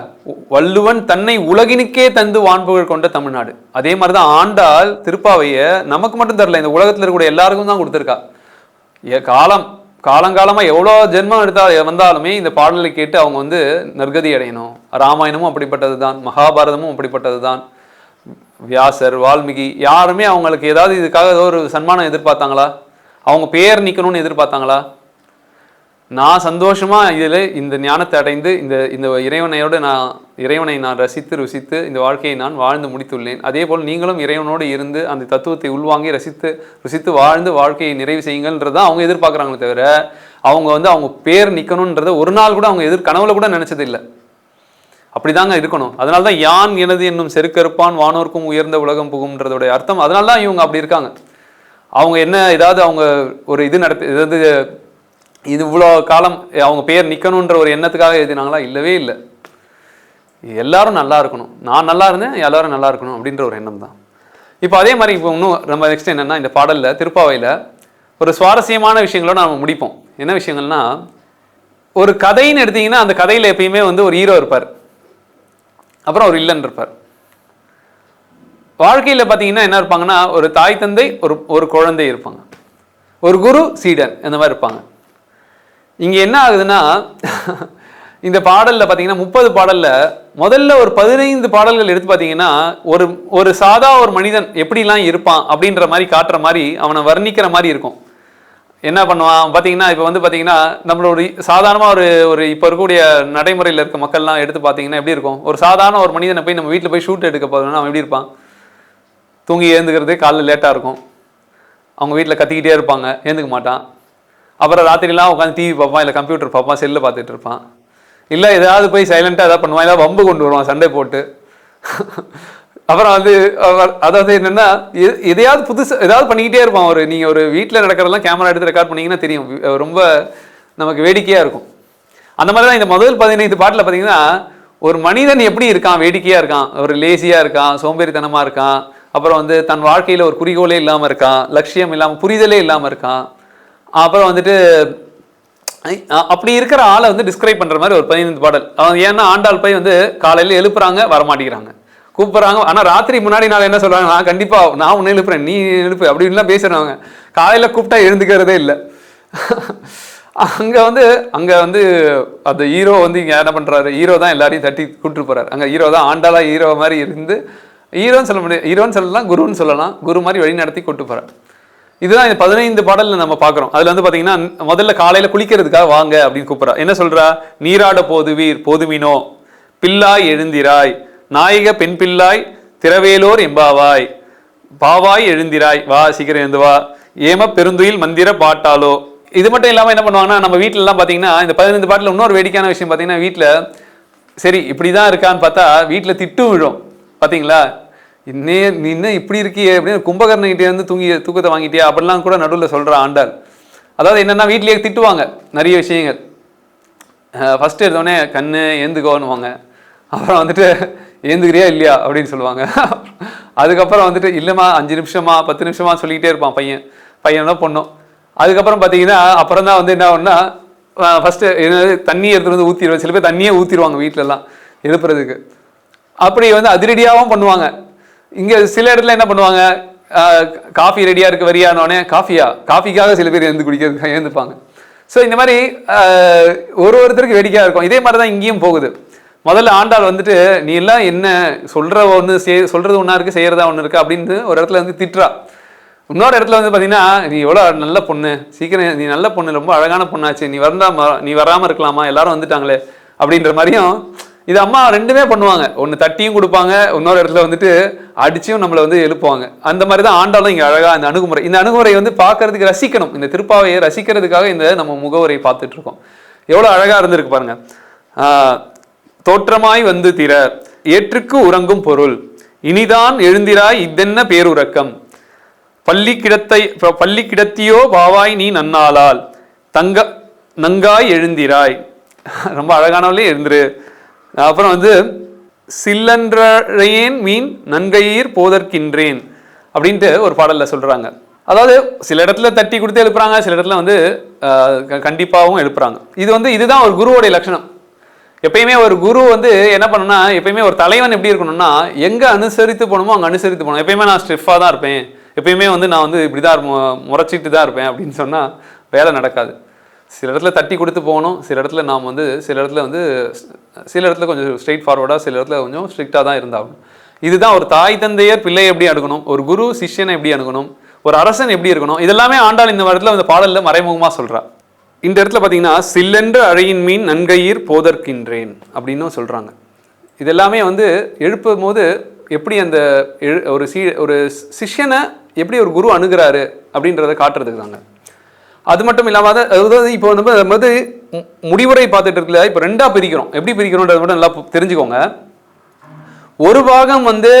வள்ளுவன் தன்னை உலகினுக்கே தந்து வான்புகழ் கொண்ட தமிழ்நாடு. அதே மாதிரிதான் ஆண்டாள் திருப்பாவையை நமக்கு மட்டும் தரல, இந்த உலகத்தில் இருக்கக்கூடிய எல்லாருக்கும் தான் கொடுத்துருக்கா. காலங்காலமா எவ்வளோ ஜென்மம் வந்தாலுமே இந்த பாடலை கேட்டு அவங்க வந்து நற்கதி அடையணும். ராமாயணமும் அப்படிப்பட்டது தான், மகாபாரதமும் அப்படிப்பட்டது தான். வியாசர், வால்மீகி யாருமே அவங்களுக்கு ஏதாவது இதுக்காக ஏதோ ஒரு சன்மானம் எதிர்பார்த்தாங்களா? அவங்க பேர் நிற்கணும்னு எதிர்பார்த்தாங்களா? நான் சந்தோஷமா இந்த ஞானத்தை அடைந்து இந்த இறைவனை நான் ரசித்து ருசித்து இந்த வாழ்க்கையை நான் வாழ்ந்து முடித்துள்ளேன். அதே போல் நீங்களும் இறைவனோடு இருந்து அந்த தத்துவத்தை உள்வாங்கி ருசித்து வாழ்ந்து வாழ்க்கையை நிறைவு செய்யுங்கள்ன்றதான் அவங்க எதிர்பார்க்குறாங்களே தவிர அவங்க வந்து அவங்க பேர் நிற்கணுன்றத ஒரு நாள் கூட அவங்க கனவுல கூட நினைச்சது இல்லை. அப்படிதாங்க இருக்கணும். அதனால தான் யான் எனது என்னும் செருக்கறுப்பான் வானோர்க்கும் உயர்ந்த உலகம் புகும்ன்றதோடைய அர்த்தம். அதனால தான் இவங்க அப்படி இருக்காங்க. அவங்க என்ன ஏதாவது அவங்க ஒரு இது இவ்வளோ காலம் அவங்க பேர் நிற்கணுன்ற ஒரு எண்ணத்துக்காக எழுதினாங்களா? இல்லவே இல்லை. எல்லாரும் நல்லா இருக்கணும், நான் நல்லா இருந்தேன், எல்லாரும் நல்லா இருக்கணும் அப்படின்ற ஒரு எண்ணம் தான். இப்போ அதே மாதிரி இப்போ இன்னும் நம்ம நெக்ஸ்ட் என்னென்னா இந்த பாடலில் திருப்பாவையில் ஒரு சுவாரஸ்யமான விஷயங்களோட நம்ம முடிப்போம். என்ன விஷயங்கள்னா ஒரு கதைன்னு எடுத்தீங்கன்னா அந்த கதையில் எப்பயுமே வந்து ஒரு ஹீரோ இருப்பார், அப்புறம் ஒரு வில்லன் இருப்பார். வாழ்க்கையில் பார்த்தீங்கன்னா என்ன இருப்பாங்கன்னா ஒரு தாய் தந்தை ஒரு குழந்தை இருப்பாங்க, ஒரு குரு சீடன், இந்த மாதிரி இருப்பாங்க. இங்கே என்ன ஆகுதுன்னா இந்த பாடலில் பார்த்தீங்கன்னா 30 பாடலில் முதல்ல ஒரு 15 பாடல்கள் எடுத்து பார்த்தீங்கன்னா ஒரு சாதா ஒரு மனிதன் எப்படிலாம் இருப்பான் அப்படின்ற மாதிரி காட்டுற மாதிரி அவனை வர்ணிக்கிற மாதிரி இருக்கும். என்ன பண்ணுவான் பார்த்தீங்கன்னா, இப்போ வந்து பார்த்தீங்கன்னா நம்மளோட சாதாரணமாக ஒரு ஒரு இப்போ இருக்கக்கூடிய நடைமுறையில் இருக்க மக்கள்லாம் எடுத்து பார்த்தீங்கன்னா எப்படி இருக்கும்? ஒரு சாதாரண ஒரு மனிதனை போய் நம்ம வீட்டில் போய் ஷூட் எடுக்க போகிறோம்னா அவன் எப்படி இருப்பான்? தூங்கி எழுந்துக்கிறதே காலைல லேட்டாக இருக்கும். அவங்க வீட்டில் கத்திக்கிட்டே இருப்பாங்க, எழுந்துக்க மாட்டான். அப்புறம் ராத்திரிலாம் உட்காந்து டிவி பார்ப்பான், இல்லை கம்ப்யூட்டர் பார்ப்பான், செல்லில் பார்த்துட்டு இருப்பான். இல்லை ஏதாவது போய் சைலண்ட்டாக எதாவது பண்ணுவான், ஏதாவது வம்பு கொண்டு வருவான் சண்டை போட்டு. அப்புறம் வந்து அதாவது என்னென்னா எதையாவது புதுசு ஏதாவது பண்ணிக்கிட்டே இருப்பான். நீங்கள் ஒரு வீட்டில் நடக்கிறதெல்லாம் கேமரா எடுத்து ரெக்கார்ட் பண்ணிங்கன்னா தெரியும், ரொம்ப நமக்கு வேடிக்கையாக இருக்கும். அந்த மாதிரி தான் இந்த முதல் 15 பாட்டில் பார்த்தீங்கன்னா ஒரு மனிதன் எப்படி இருக்கான், வேடிக்கையாக இருக்கான், ஒரு லேசியாக இருக்கான், சோம்பேறித்தனமாக இருக்கான், அப்புறம் வந்து தன் வாழ்க்கையில் ஒரு குறிக்கோளே இல்லாமல் இருக்கான், லட்சியம் இல்லாமல், புரிதலே இல்லாமல் இருக்கான். அப்புறம் வந்துட்டு அப்படி இருக்கிற ஆளை வந்து டிஸ்கிரைப் பண்ணுற மாதிரி ஒரு 15 பாடல். அவன் ஏன்னா ஆண்டாள் போய் வந்து காலையில் எழுப்புறாங்க, வரமாட்டேங்கிறாங்க, கூப்பிட்றாங்க. ஆனால் ராத்திரி முன்னாடி நாள் என்ன சொல்கிறாங்க, நான் கண்டிப்பாக நான் ஒன்று எழுப்புறேன், நீ எழுப்பு அப்படின்லாம் பேசுகிறாங்க. காலையில் கூப்பிட்டா எழுந்துக்கிறதே இல்லை. அங்கே வந்து அந்த ஹீரோ வந்து இங்கே என்ன பண்ணுறாரு, ஹீரோ தான் எல்லாரையும் தட்டி கூப்பிட்டு போகிறார். அங்கே ஹீரோ தான் ஆண்டாளாக ஹீரோ மாதிரி இருந்து, ஹீரோன்னு சொல்ல முடியாது, ஹீரோன்னு சொல்லலாம், குருன்னு சொல்லலாம், குரு மாதிரி வழி நடத்தி கூப்பிட்டு போகிறார். இதுதான் இந்த 15 பாடலில் நம்ம பார்க்குறோம். அதில் வந்து பார்த்தீங்கன்னா முதல்ல காலையில் குளிக்கிறதுக்காக வாங்க அப்படின்னு கூப்பிட்றா. என்ன சொல்கிறா? நீராட போதுவீர் போதுமினோ, பில்லாய் எழுந்திராய், நாயக பெண் பிள்ளாய் திரவேலோர் எம்பாவாய், பாவாய் எழுந்திராய், வா சீக்கிரம் எழுந்து வா, ஏம பெருந்துயில் மந்திர பாட்டாலோ. இது மட்டும் இல்லாமல் என்ன பண்ணுவாங்கன்னா, நம்ம வீட்டிலலாம் பார்த்தீங்கன்னா இந்த 15 பாட்டில் இன்னொரு வேடிக்கையான விஷயம் பார்த்தீங்கன்னா, வீட்டில் சரி இப்படி தான் இருக்கான்னு பார்த்தா வீட்டில் திட்டும் விழும். பார்த்தீங்களா, நீ இன்னும் இப்படி இருக்கியே அப்படின்னு கும்பகர்ணகிட்டே இருந்து தூக்கத்தை வாங்கிட்டியா அப்படிலாம் கூட நடுவில் சொல்கிற ஆண்டாள். அதாவது என்னென்னா வீட்லேயே திட்டுவாங்க நிறைய விஷயங்கள். ஃபஸ்ட்டு எடுத்தோடனே கண்ணு ஏந்துக்கோன்னுவாங்க, அப்புறம் வந்துட்டு ஏந்துக்கிறியா இல்லையா அப்படின்னு சொல்லுவாங்க. அதுக்கப்புறம் வந்துட்டு இல்லைம்மா 5 நிமிஷமா 10 நிமிஷமா சொல்லிக்கிட்டே இருப்பான் பையனோ பொண்ணும். அதுக்கப்புறம் பார்த்தீங்கன்னா அப்புறம் தான் வந்து என்ன ஆகுன்னா, ஃபஸ்ட்டு தண்ணி எடுத்துகிட்டு வந்து ஊற்றிடுவேன். சில பேர் தண்ணியே ஊற்றிடுவாங்க வீட்டிலலாம் எழுப்புறதுக்கு. அப்படி வந்து அதிரடியாகவும் பண்ணுவாங்க. இங்கே சில இடத்துல என்ன பண்ணுவாங்க, காஃபி ரெடியாக இருக்க வரியானோடனே காஃபிக்காக சில பேர் குடிக்கிறதுக்காக எழுந்துப்பாங்க. ஸோ இந்த மாதிரி ஒருத்தருக்கு வேடிக்கையாக இருக்கும். இதே மாதிரி தான் இங்கேயும் போகுது. முதல்ல ஆண்டாள் வந்துட்டு நீ எல்லாம் என்ன சொல்கிறது ஒன்றா இருக்குது, செய்கிறதா ஒன்று இருக்குது அப்படின்னு ஒரு இடத்துல வந்து திட்டுறா. இன்னொரு இடத்துல வந்து பார்த்தீங்கன்னா, நீ எவ்வளோ நல்ல பொண்ணு, சீக்கிரம் நீ நல்ல பொண்ணு, ரொம்ப அழகான பொண்ணாச்சு, நீ வராமல் இருக்கலாமா, எல்லாரும் வந்துட்டாங்களே அப்படின்ற மாதிரியும் இது அம்மா ரெண்டுமே பண்ணுவாங்க. ஒன்று தட்டியும் கொடுப்பாங்க, இன்னொரு இடத்துல வந்துட்டு அடிச்சும் நம்மளை வந்து எழுப்புவாங்க. அந்த மாதிரி தான் ஆண்டாலும் இங்கே அழகாக இந்த அணுகுமுறை வந்து பார்க்கறதுக்கு ரசிக்கணும். இந்த திருப்பாவையை ரசிக்கிறதுக்காக இந்த நம்ம முகவுரை பார்த்துட்டு இருக்கோம். எவ்வளோ அழகாக இருந்திருக்கு பாருங்க. தோற்றமாய் வந்து திற ஏற்றுக்கு உறங்கும் பொருள், இனிதான் எழுந்திராய் இதென்ன பேருறக்கம், பள்ளி கிடத்தியோ பாவாய் நீ நன்னாளால், நங்காய் எழுந்திராய், ரொம்ப அழகானவளே எழுந்துரு. அப்புறம் வந்து சில்லன்றேன் மீன் நன்கையீர் போதற்கின்றேன் அப்படின்ட்டு ஒரு பாடலில் சொல்கிறாங்க. அதாவது சில இடத்துல தட்டி கொடுத்து எழுப்புறாங்க, சில இடத்துல வந்து கண்டிப்பாகவும் எழுப்புறாங்க. இதுதான் ஒரு குருவோடைய லட்சணம். எப்பயுமே ஒரு குரு வந்து என்ன பண்ணணும்னா, எப்பயுமே ஒரு தலைவன் எப்படி இருக்கணும்னா, எங்கே அனுசரித்து போகணுமோ அங்கே அனுசரித்து போகணும். எப்பயுமே நான் ஸ்ட்ரிஃபாக தான் இருப்பேன், எப்பயுமே வந்து நான் வந்து இப்படி தான் முறைச்சிட்டு தான் இருப்பேன் அப்படின்னு சொன்னால் வேலை நடக்காது. சில இடத்துல தட்டி கொடுத்து போகணும், சில இடத்துல நாம் வந்து சில இடத்துல கொஞ்சம் ஸ்ட்ரெயிட் ஃபார்வர்டாக, சில இடத்துல கொஞ்சம் ஸ்ட்ரிக்டாக தான் இருந்தாகணும். இதுதான் ஒரு தாய் தந்தையர் பிள்ளையை எப்படி அணுகணும், ஒரு குரு சிஷ்யனை எப்படி அணுகணும், ஒரு அரசன் எப்படி இருக்கணும், இதெல்லாமே ஆண்டாள் இந்த இடத்துல இந்த பாடலில் மறைமுகமாக சொல்கிறா. இந்த இடத்துல பார்த்தீங்கன்னா சில்லென்ற அழையின் மீன் நன்கையீர் போதற்கின்றேன் அப்படின்னும் சொல்கிறாங்க. இதெல்லாமே வந்து எழுப்பும் போது எப்படி அந்த ஒரு சிஷ்யனை எப்படி ஒரு குரு அணுகிறாரு அப்படின்றத காட்டுறதுக்கு தாங்க. அது மட்டும் இல்லாமல் அதாவது இப்போ நம்ம வந்து முடிவுரை பார்த்துட்டு இருக்குல்ல, இப்போ 2ஆக பிரிக்கிறோம். எப்படி பிரிக்கிறோன்றதை மட்டும் நல்லா தெரிஞ்சுக்கோங்க. ஒரு பாகம் வந்து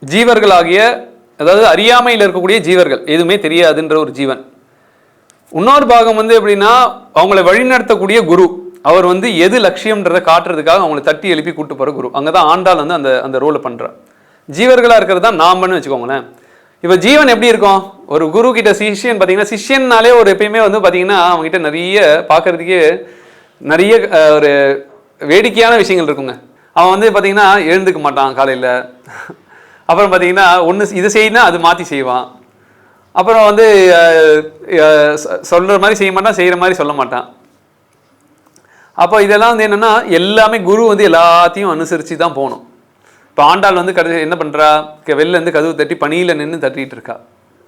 ஜீவர்களாகிய, அதாவது அறியாமையில் இருக்கக்கூடிய ஜீவர்கள், எதுவுமே தெரியாதுன்ற ஒரு ஜீவன். இன்னொரு பாகம் வந்து எப்படின்னா அவங்களை வழிநடத்தக்கூடிய குரு, அவர் வந்து எது லட்சியம்ன்றதை காட்டுறதுக்காக அவங்களை தட்டி எழுப்பி கூட்டு போகிற குரு. அங்கே தான் ஆண்டாள் வந்து அந்த ரோலை பண்ணுறார். ஜீவர்களாக இருக்கிறது தான் நாமன்னு வச்சுக்கோங்களேன். இப்போ ஜீவன் எப்படி இருக்கும், ஒரு குரு கிட்ட சிஷ்யன் பார்த்தீங்கன்னா, சிஷ்யன்னாலே ஒரு எப்பயுமே வந்து பார்த்தீங்கன்னா அவங்ககிட்ட நிறைய பார்க்கறதுக்கே நிறைய ஒரு வேடிக்கையான விஷயங்கள் இருக்குங்க. அவன் வந்து பார்த்தீங்கன்னா எழுந்துக்க மாட்டான் காலையில். அப்புறம் பார்த்தீங்கன்னா ஒன்று இது செய்யினா அது மாற்றி செய்வான். அப்புறம் வந்து சொல்கிற மாதிரி செய்ய மாட்டான், செய்கிற மாதிரி சொல்ல மாட்டான். அப்போ இதெல்லாம் வந்து என்னென்னா எல்லாமே குரு வந்து எல்லாத்தையும் அனுசரித்து தான் போகணும். இப்போ ஆண்டாள் வந்து என்ன பண்ணுறா, வெளிலேருந்து கதவு தட்டி பனியில் நின்று தட்டிகிட்டு இருக்கா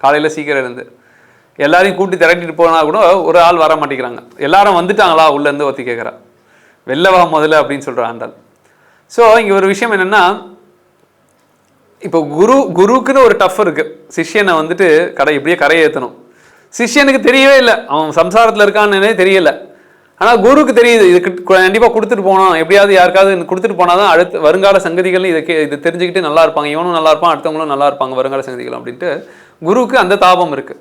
காலையில் சீக்கிரம் இருந்து. எல்லாரையும் கூட்டி திரட்டிட்டு போனா கூட ஒரு ஆள் வர மாட்டேங்கிறாங்க. எல்லாரும் வந்துட்டாங்களா உள்ளேருந்து ஒத்தி கேட்குறா. வெள்ளவா முதல்ல அப்படின்னு சொல்கிற ஆண்டாள். ஸோ இங்கே ஒரு விஷயம் என்னென்னா, இப்போ குருக்குன்னு ஒரு டஃப் இருக்குது. சிஷ்யனை வந்துட்டு இப்படியே கரையேற்றணும். சிஷ்யனுக்கு தெரியவே இல்லை, அவன் சம்சாரத்தில் இருக்கான்னு தெரியலை. ஆனால் குருக்கு தெரியுது, இது கண்டிப்பாக கொடுத்துட்டு போனோம், எப்படியாவது யாருக்காவது கொடுத்துட்டு போனால் தான் அடுத்து வருங்கால சங்கதிகள் இதை தெரிஞ்சுக்கிட்டு நல்லா இருப்பாங்க, இவனும் நல்லா இருப்பான், அடுத்தவங்களும் நல்லா இருப்பாங்க வருங்கால சங்கதிகள் அப்படின்ட்டு குருக்கு அந்த தாபம் இருக்குது.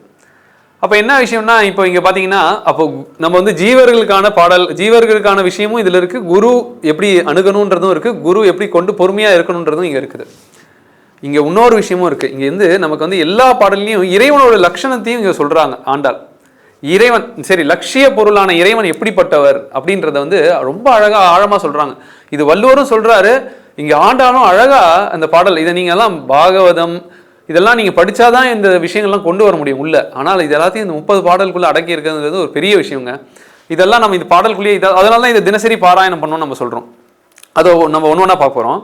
அப்போ என்ன விஷயம்னா, இப்போ இங்கே பார்த்தீங்கன்னா, அப்போ நம்ம வந்து ஜீவர்களுக்கான விஷயமும் இதில் இருக்குது, குரு எப்படி அணுகணுன்றதும் இருக்குது, குரு எப்படி கொண்டு பொறுமையாக இருக்கணுன்றதும் இங்கே இருக்குது. இங்கே இன்னொரு விஷயமும் இருக்குது. இங்கே வந்து நமக்கு வந்து எல்லா பாடல்லையும் இறைவனோட லட்சணத்தையும் இங்கே சொல்கிறாங்க ஆண்டாள். இறைவன் சரி, லட்சிய பொருளான இறைவன் எப்படிப்பட்டவர் அப்படின்றத வந்து ரொம்ப அழகாக ஆழமாக சொல்கிறாங்க. இது வள்ளுவரும் சொல்கிறாரு, இங்கே ஆண்டாலும் அழகாக அந்த பாடல். இதை நீங்கள் எல்லாம் பாகவதம் இதெல்லாம் நீங்கள் படித்தாதான் இந்த விஷயங்கள்லாம் கொண்டு வர முடியும் உள்ள. ஆனால் இது எல்லாத்தையும் இந்த 30 பாடலுக்குள்ளே அடக்கி இருக்கிறது ஒரு பெரிய விஷயங்க. இதெல்லாம் நம்ம இந்த பாடலுக்குள்ளேயே அதனால தான் இதை தினசரி பாராயணம் பண்ணோம்னு நம்ம சொல்கிறோம். அதை நம்ம ஒன்று ஒன்றா பார்க்க போகிறோம்.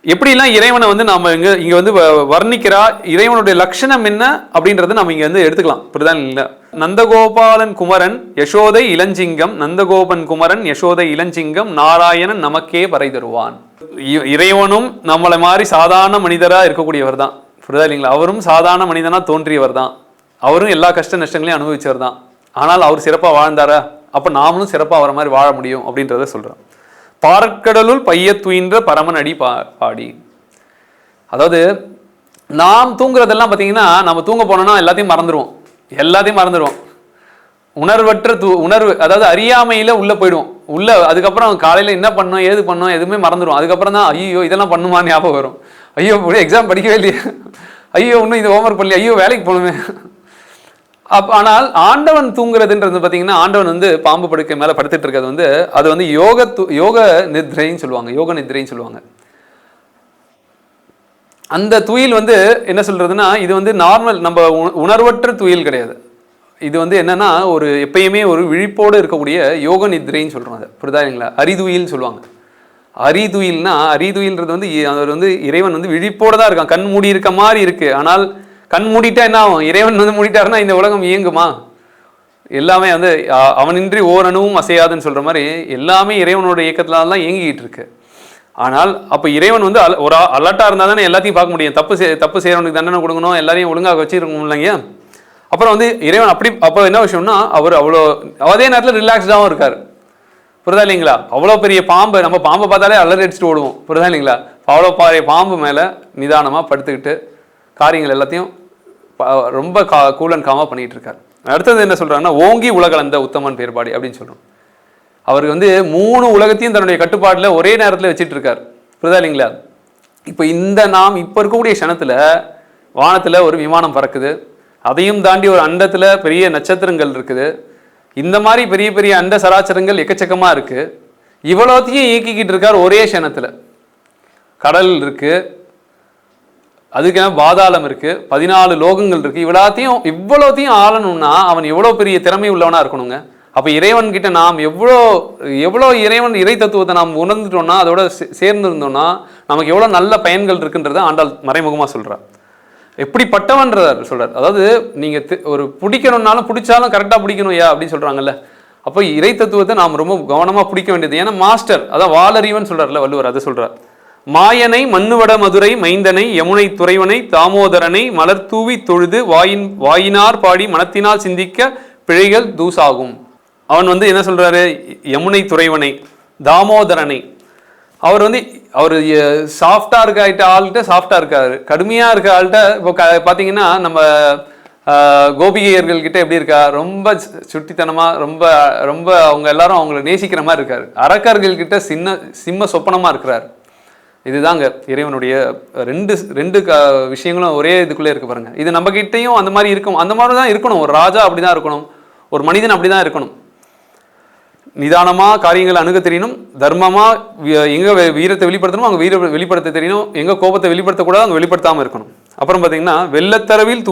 எப்படிலாம் இறைவனை வந்து நம்ம இங்கே வந்து வர்ணிக்கிறா, இறைவனுடைய லட்சணம் என்ன அப்படின்றத நம்ம இங்கே வந்து எடுத்துக்கலாம். இப்படிதான் இல்லை, நந்தகோபாலன் குமரன் யசோதை இளஞ்சிங்கம், நந்தகோபன் குமரன் யசோதை இளஞ்சிங்கம், நாராயணன் நமக்கே பறை தருவான். இறைவனும் நம்மளை மாதிரி சாதாரண மனிதராக இருக்கக்கூடியவர் தான், புரியுதா இல்லைங்களா? அவரும் சாதாரண மனிதனாக தோன்றியவர் தான், அவரும் எல்லா கஷ்ட நஷ்டங்களையும் அனுபவிச்சவர் தான். ஆனால் அவர் சிறப்பாக வாழ்ந்தாரா? அப்போ நாமளும் சிறப்பாக அவரை மாதிரி வாழ முடியும் அப்படின்றத சொல்கிறோம். பார்க்கடலுள் பைய துயின்ற பரமன் அடி பாடி. அதாவது நாம் தூங்குறதெல்லாம் பார்த்தீங்கன்னா, நம்ம தூங்க போனோம்னா எல்லாத்தையும் மறந்துடுவோம். உணர்வற்ற உணர்வு, அதாவது அறியாமையில் உள்ளே போயிடுவோம். அதுக்கப்புறம் காலையில் என்ன பண்ணோம் ஏது பண்ணோம் எதுவுமே மறந்துடுவோம். அதுக்கப்புறம் தான் ஐயோ இதெல்லாம் பண்ணுமா ஞாபகம் வரும். ஐயோ எக்ஸாம் படிக்கவே இல்லையே, ஐயோ இன்னும் இது ஹோம்ஒர்க் பண்ணலையே, ஐயோ வேலைக்கு போகணுமே. ஆனால் ஆண்டவன் தூங்குறதுன்றது பார்த்தீங்கன்னா, ஆண்டவன் வந்து பாம்பு படுக்கை மேலே படுத்துட்டு இருக்கிறது வந்து அது வந்து யோக நித்ரைன்னு சொல்லுவாங்க. அந்த துயில் வந்து என்ன சொல்றதுன்னா, இது வந்து நார்மல் நம்ம உணர்வற்ற துயில் கிடையாது. இது வந்து என்னன்னா, ஒரு எப்பயுமே ஒரு விழிப்போடு இருக்கக்கூடிய யோக நித்ரைன்னு சொல்றோம். அதை புரியுதா இல்லைங்களா? அரிதுயில்னு சொல்லுவாங்க. அரிதுயில்ன்றது வந்து அவர் வந்து இறைவன் வந்து விழிப்போடு தான் இருக்கான். கண் மூடி இருக்க மாதிரி இருக்கு. ஆனால் கண் மூடிட்டா என்ன ஆகும்? இறைவன் வந்து மூடிட்டாருன்னா இந்த உலகம் இயங்குமா? எல்லாமே வந்து அவனின்றி ஓரணுவும் அசையாதுன்னு சொல்ற மாதிரி எல்லாமே இறைவனோட இயக்கத்துல தான் இயங்கிட்டு இருக்கு. ஆனால் அப்போ இறைவன் வந்து ஒரு அலர்ட்டாக இருந்தால் தானே எல்லாத்தையும் பார்க்க முடியும். தப்பு செய்கிறவனுக்கு தண்டனை கொடுக்கணும், எல்லாரையும் ஒழுங்காக வச்சுருக்கணும் இல்லைங்க. அப்புறம் வந்து இறைவன் அப்போ என்ன விஷயம்னா, அவர் அவ்வளோ அதே நேரத்தில் ரிலாக்ஸ்டாகவும் இருக்கார். புரியுதா இல்லைங்களா? அவ்வளோ பெரிய பாம்பு, நம்ம பாம்பை பார்த்தாலே அலறி அடிச்சுட்டு ஓடுவோம். புரியுதா இல்லைங்களா? அவ்வளோ பெரிய பாம்பு மேலே நிதானமாக படுத்துக்கிட்டு காரியங்கள் எல்லாத்தையும் ரொம்ப கூல் அண்ட் காமாக பண்ணிகிட்டு இருக்கார். அடுத்தது என்ன சொல்கிறாங்கன்னா, ஓங்கி உலகளந்த உத்தமன் பேர்பாடி அப்படின்னு சொல்கிறோம். அவருக்கு வந்து 3 உலகத்தையும் தன்னுடைய கட்டுப்பாட்டில் ஒரே நேரத்தில் வச்சுட்டு இருக்கார். புரியுதா இல்லைங்களா? இப்போ நாம் இப்போ இருக்கக்கூடிய க்ஷணத்தில் வானத்தில் ஒரு விமானம் பறக்குது, அதையும் தாண்டி ஒரு அண்டத்தில் பெரிய நட்சத்திரங்கள் இருக்குது, இந்த மாதிரி பெரிய பெரிய அண்ட சராச்சரங்கள் எக்கச்சக்கமாக இருக்குது. இவ்வளோத்தையும் இயக்கிக்கிட்டு இருக்கார் ஒரே க்ஷணத்தில். கடல் இருக்குது, அதுக்கான பாதாளம் இருக்குது, 14 லோகங்கள் இருக்குது. இவ்வளோத்தையும் ஆளணும்னா அவன் எவ்வளோ பெரிய திறமை உள்ளவனாக இருக்கணுங்க. அப்போ இறைவன்கிட்ட நாம் எவ்வளோ இறை தத்துவத்தை நாம் உணர்ந்துட்டோம்னா, அதோட சேர்ந்து இருந்தோம்னா நமக்கு எவ்வளோ நல்ல பயன்கள் இருக்குன்றத ஆண்டாள் மறைமுகமாக சொல்கிறார். எப்படிப்பட்டவன்றதார் சொல்கிறார். அதாவது நீங்கள் ஒரு பிடிக்கணும்னாலும் பிடிச்சாலும் கரெக்டாக பிடிக்கணும் அப்படின்னு சொல்கிறாங்கல்ல. அப்போ இறை தத்துவத்தை நாம் ரொம்ப கவனமாக பிடிக்க வேண்டியது. ஏன்னா மாஸ்டர், அதான் வாளறிவன் சொல்கிறார்ல வள்ளுவர், அதை சொல்கிறார். மாயனை மண்ணுவட மதுரை மைந்தனை யமுனை துறைவனை தாமோதரனை மலர் தூவி தொழுது வாயினார் பாடி மனத்தினால் சிந்திக்க பிழைகள் தூசாகும். அவன் வந்து என்ன சொல்றாரு? யமுனை துறைவனை, தாமோதரனை. அவர் சாஃப்டா இருக்க ஆள்கிட்ட சாஃப்டா இருக்காரு, கடுமையா இருக்க ஆள்கிட்ட இப்போ பார்த்தீங்கன்னா நம்ம கோபிகையர்கள் கிட்ட எப்படி இருக்கா? ரொம்ப சுட்டித்தனமா, ரொம்ப ரொம்ப அவங்க எல்லாரும் அவங்கள நேசிக்கிற மாதிரி இருக்காரு. அரக்கர்கள் கிட்ட சிம்ம சொப்பனமா இருக்கிறார். இதுதாங்க இறைவனுடைய ரெண்டு விஷயங்களும் ஒரே இதுக்குள்ளே இருக்கு பாருங்க. இது நம்ம கிட்டையும் அந்த மாதிரி இருக்கும். அந்த மாதிரி தான் இருக்கணும். ஒரு ராஜா அப்படிதான் இருக்கணும், ஒரு மனிதன் அப்படிதான் இருக்கணும். நிதானமா காரியங்களை அணுக தெரியணும், தர்மமா எங்க வீரத்தை வெளிப்படுத்தணும் அங்கே வெளிப்படுத்த தெரியணும், எங்க கோபத்தை வெளிப்படுத்தக்கூடாது அங்கே வெளிப்படுத்தாமல் இருக்கணும். அப்புறம் பார்த்தீங்கன்னா, வெள்ளத்தரவில்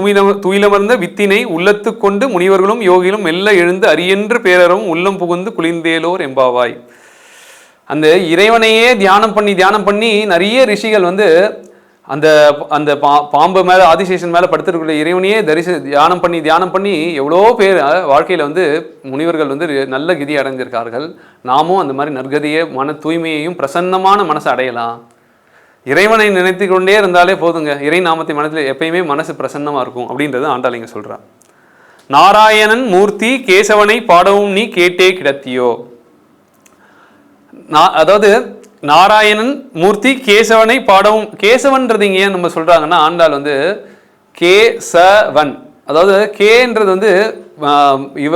துயிலமர்ந்த வித்தினை உள்ளத்து கொண்டு முனிவர்களும் யோகிகளும் மெல்ல எழுந்து அரியன்று பேரறவும் உள்ளம் புகுந்து குளிர்ந்தேலோர் எம்பாவாய். அந்த இறைவனையே தியானம் பண்ணி நிறைய ரிஷிகள் அந்த அந்த பாம்பு மேலே ஆதிசேஷன் மேலே படுத்துருக்கிற இறைவனையே தியானம் பண்ணி எவ்வளோ பேர் வாழ்க்கையில் வந்து முனிவர்கள் வந்து நல்ல கதி அடைஞ்சிருக்கார்கள். நாமும் அந்த மாதிரி நற்கதியை மன தூய்மையையும் பிரசன்னமான மனசை அடையலாம். இறைவனை நினைத்து கொண்டே இருந்தாலே போதுங்க. இறை நாமத்தை மனத்தில் எப்பயுமே மனசு பிரசன்னமாக இருக்கும் அப்படின்றது ஆண்டாள் இங்கே சொல்கிறார். நாராயணன் மூர்த்தி கேசவனை பாடவும் நீ கேட்டே கிடத்தியோ. அதாவது நாராயணன் மூர்த்தி கேசவனை பாடவும், கேசவன்றது இங்கே ஏன் நம்ம சொல்கிறாங்கன்னா ஆண்டாள் வந்து கேசவன், அதாவது கேன்றது வந்து இவ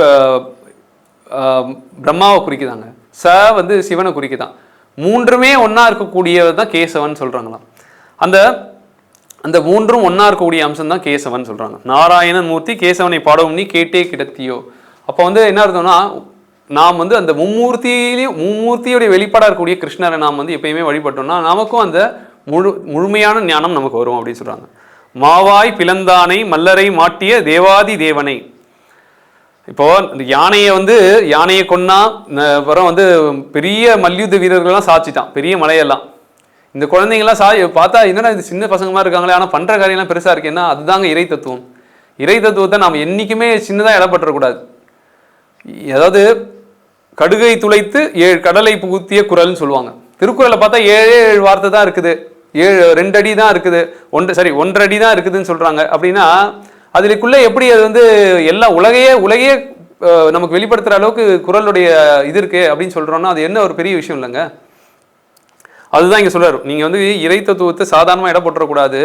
பிரம்மாவை குறிக்குதாங்க, ச வந்து சிவனை குறிக்குதான். மூன்றுமே ஒன்றா இருக்கக்கூடியது தான் கேசவன் சொல்கிறாங்களாம். அந்த அந்த மூன்றும் ஒன்றா இருக்கக்கூடிய அம்சம் தான் கேசவன் சொல்கிறாங்க. நாராயணன் மூர்த்தி கேசவனை பாடவும் நீ கேட்டே கிடத்தியோ. அப்போ வந்து என்ன அர்த்தம்னா நாம் வந்து அந்த மும்மூர்த்தியுடைய வெளிப்பாடாக இருக்கக்கூடிய கிருஷ்ணரை நாம் வந்து எப்பயுமே வழிபட்டோம்னா நமக்கும் அந்த முழுமையான ஞானம் நமக்கு வரும் அப்படின்னு சொல்கிறாங்க. மாவாய் பிளந்தானை மல்லரை மாட்டிய தேவாதி தேவனை. இப்போ இந்த யானையை கொன்னா அப்புறம் வந்து பெரிய மல்யுத்த வீரர்கள்லாம் சாச்சிட்டான், பெரிய மலையெல்லாம். இந்த குழந்தைங்களாம் பார்த்தா என்னடா இது சின்ன பசங்களாக இருக்காங்களே, ஆனால் பண்ணுற காரியம்லாம் பெருசாக இருக்கேன்னா அதுதாங்க இறை தத்துவம். இறை தத்துவத்தை நாம் என்றைக்குமே சின்னதாக இடப்பட்டுறக்கூடாது. அதாவது கடுகை துளைத்து 7 கடலை புகுத்திய குரல்னு சொல்லுவாங்க. திருக்குறளை பார்த்தா 7 வார்த்தை தான் இருக்குது, 2 அடி தான் இருக்குது, 1.5 அடி தான் இருக்குதுன்னு சொல்கிறாங்க. அப்படின்னா அதுக்குள்ளே எப்படி அது வந்து எல்லாம் உலகையே நமக்கு வெளிப்படுத்துகிற அளவுக்கு குறளுடைய இது இருக்கு அப்படின்னு சொல்கிறோன்னா அது என்ன ஒரு பெரிய விஷயம் இல்லைங்க. அதுதான் இங்கே சொல்கிறார். நீங்கள் வந்து இறை தத்துவத்தை சாதாரணமாக இடம் போட்டுறக்கூடாது.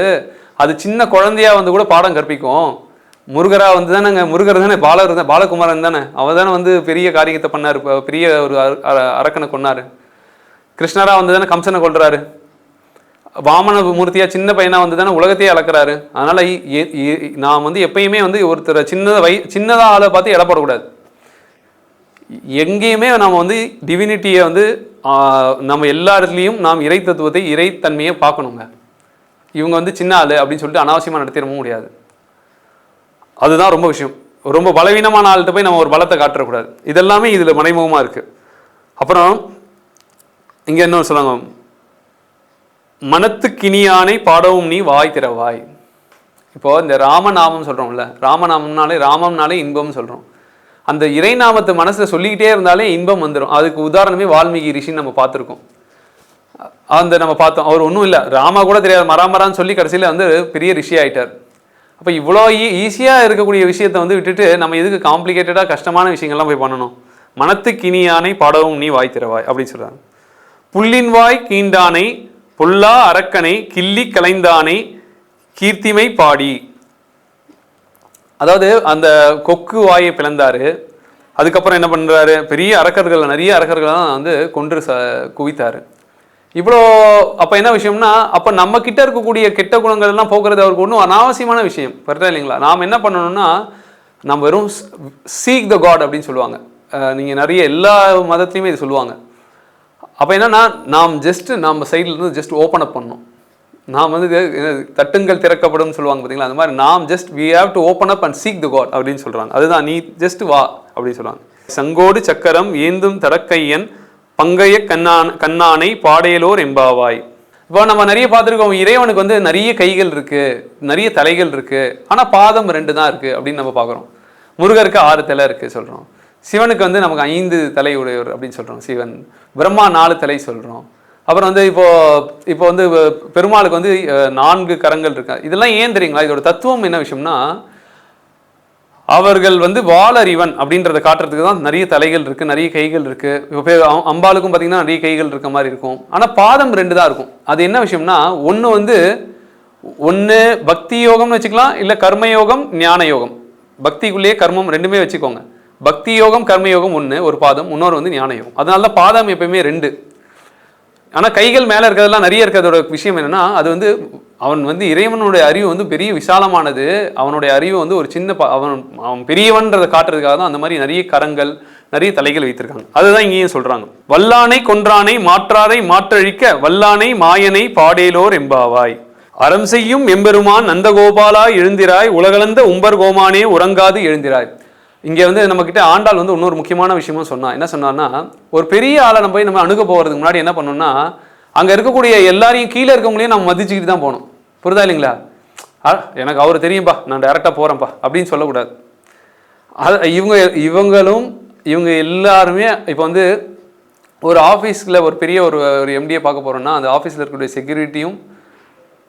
அது சின்ன குழந்தையா வந்து கூட பாடம் கற்பிக்கும். முருகரா வந்து தானேங்க, முருகர் தானே பாலகுமாரன் தானே, அவர் தானே வந்து பெரிய காரியத்தை பண்ணார், பெரிய ஒரு அரக்கனை கொன்னார். கிருஷ்ணரா வந்து தானே கம்சனை கொள்றாரு. வாமன மூர்த்தியா சின்ன பையனா வந்து தானே உலகத்தையே அளக்குறாரு. அதனால நாம் வந்து எப்பயுமே வந்து ஒருத்தரை சின்னதா ஆளை பார்த்து இடப்படக்கூடாது. எங்கேயுமே நம்ம வந்து டிவினிட்டியை வந்து நம்ம எல்லா இடத்துலையும் நாம் இறை தத்துவத்தை இறைத்தன்மையை பார்க்கணுங்க. இவங்க வந்து சின்ன ஆளு அப்படின்னு சொல்லிட்டு அனாவசியமாக நடத்திடவும் முடியாது. அதுதான் ரொம்ப விஷயம். ரொம்ப பலவீனமான ஆள்கிட்ட போய் நம்ம ஒரு பலத்தை காட்டக்கூடாது. இதெல்லாமே இதில் மறைமுகமாக இருக்குது. அப்புறம் இங்கே என்ன சொல்லுவாங்க, மனத்துக்கினியானை பாடவும் நீ வாய் திறவாய். இப்போ இந்த ராமநாமம் சொல்கிறோம்ல, ராமம்னாலே இன்பம்னு சொல்கிறோம். அந்த இறைநாமத்தை மனசில் சொல்லிக்கிட்டே இருந்தாலே இன்பம் வந்துடும். அதுக்கு உதாரணமே வால்மீகி ரிஷின்னு நம்ம பார்த்துருக்கோம். நம்ம பார்த்தோம், அவர் ஒன்றும் இல்லை, ராமா கூட தெரியாது, மராமரான்னு சொல்லி கடைசியில் வந்து பெரிய ரிஷி ஆகிட்டார். அப்போ இவ்வளோ ஈஸியாக இருக்கக்கூடிய விஷயத்தை வந்து விட்டுட்டு நம்ம எதுக்கு காம்ப்ளிகேட்டடாக கஷ்டமான விஷயங்கள்லாம் போய் பண்ணணும். மனத்துக்கினியானை பாடவும் நீ வாய் திறவாய் அப்படின்னு சொல்கிறாங்க. புல்லின் வாய் கீண்டானை பொல்லா அரக்கனை கிள்ளி கலைந்தானை கீர்த்திமை பாடி. அதாவது அந்த கொக்கு வாயை பிளந்தாரு, அதுக்கப்புறம் என்ன பண்ணுறாரு, நிறைய அரக்கர்கள்லாம் வந்து கொன்று குவித்தாரு. இவ்வளோ அப்போ என்ன விஷயம்னா, அப்போ நம்ம கிட்ட இருக்கக்கூடிய கெட்ட குணங்கள் எல்லாம் போக்குறது அவருக்கு ஒன்றும் அனாவசியமான விஷயம், கரெக்டாக இல்லைங்களா? நாம் என்ன பண்ணணும்னா, நம்ம வெறும் சீக் த காட் அப்படின்னு சொல்லுவாங்க. நீங்கள் நிறைய எல்லா மதத்துலையுமே இது சொல்லுவாங்க. அப்போ என்னன்னா, நம்ம சைட்லேருந்து ஜஸ்ட் ஓப்பன் அப் பண்ணணும். நாம் வந்து தட்டுங்கள் திறக்கப்படும் சொல்லுவாங்க பார்த்தீங்களா, அந்த மாதிரி நாம் we have to open up and seek the God அப்படின்னு சொல்கிறாங்க. அதுதான் நீ ஜஸ்ட் வா அப்படின்னு சொல்லுவாங்க. சங்கோடு சக்கரம் ஏந்தும் தடக்கையன் பங்கைய கண்ணானை பாடையலோர் எம்பாவாய். இப்போ நம்ம நிறைய பார்த்துருக்கோம், இறைவனுக்கு வந்து நிறைய கைகள் இருக்கு, நிறைய தலைகள் இருக்கு, ஆனால் பாதம் 2 தான் இருக்கு அப்படின்னு நம்ம பார்க்குறோம். முருகருக்கு 6 தலை இருக்கு சொல்கிறோம். சிவனுக்கு வந்து நமக்கு 5 தலை உடையவர் அப்படின்னு சொல்கிறோம். சிவன். பிரம்மா 4 தலை சொல்கிறோம். அப்புறம் வந்து இப்போ வந்து பெருமாளுக்கு வந்து 4 கரங்கள் இருக்கு. இதெல்லாம் ஏன் தெரியுங்களா? இதோட தத்துவம் என்ன விஷயம்னா, அவர்கள் வந்து வாளறிவன் அப்படின்றத காட்டுறதுக்கு தான் நிறைய தலைகள் இருக்கு, நிறைய கைகள் இருக்கு. இப்போ அம்பாளுக்கும் பார்த்தீங்கன்னா நிறைய கைகள் இருக்க மாதிரி இருக்கும், ஆனால் பாதம் 2 தான் இருக்கும். அது என்ன விஷயம்னா, ஒன்று பக்தி யோகம்னு வச்சுக்கலாம், இல்லை கர்மயோகம் ஞான யோகம். பக்திக்குள்ளேயே கர்மம் 2மே வச்சுக்கோங்க. பக்தி யோகம் கர்மயோகம் ஒரு பாதம், இன்னொரு வந்து ஞான யோகம். அதனால தான் பாதம் எப்பயுமே 2. ஆனால் கைகள் மேலே இருக்கிறதெல்லாம் நிறைய இருக்கிறதோட விஷயம் என்னென்னா, அது வந்து அவன் வந்து இறைவனுடைய அறிவு வந்து பெரிய விசாலமானது. அவனுடைய அறிவு வந்து ஒரு சின்ன அவன் பெரியவன்றதை காட்டுறதுக்காக தான் அந்த மாதிரி நிறைய கரங்கள் நிறைய தலைகள் வைத்திருக்காங்க. அதுதான் இங்கேயும் சொல்கிறாங்க. வல்லானை கொன்றானை மாற்றாரை மாற்றழிக்க வல்லானை மாயனை பாடேலோர் எம்பாவாய். அறம் செய்யும் எம்பெருமான் நந்தகோபாலா எழுந்திராய் உலகளந்த உம்பர் கோமானே உறங்காது எழுந்திராய். இங்கே வந்து நம்மக்கிட்ட ஆண்டாள் வந்து இன்னொரு முக்கியமான விஷயமும் என்ன சொன்னான்னா, ஒரு பெரிய ஆளை நம்ம போய் நம்ம அணுக போகிறதுக்கு முன்னாடி என்ன பண்ணோம்னா, அங்கே இருக்கக்கூடிய எல்லாரையும் கீழே இருக்கவங்களையும் நம்ம மதிச்சுக்கிட்டு தான் போகணும். புரிதா இல்லைங்களா? எனக்கு அவர் தெரியும்பா, நான் டைரெக்டாக போகிறேன்ப்பா அப்படின்னு சொல்லக்கூடாது. அது இவங்க எல்லாருமே இப்போ வந்து ஒரு ஆஃபீஸில் ஒரு பெரிய ஒரு எம்டியை பார்க்க போகிறோன்னா அந்த ஆஃபீஸில் இருக்கக்கூடிய செக்யூரிட்டியும்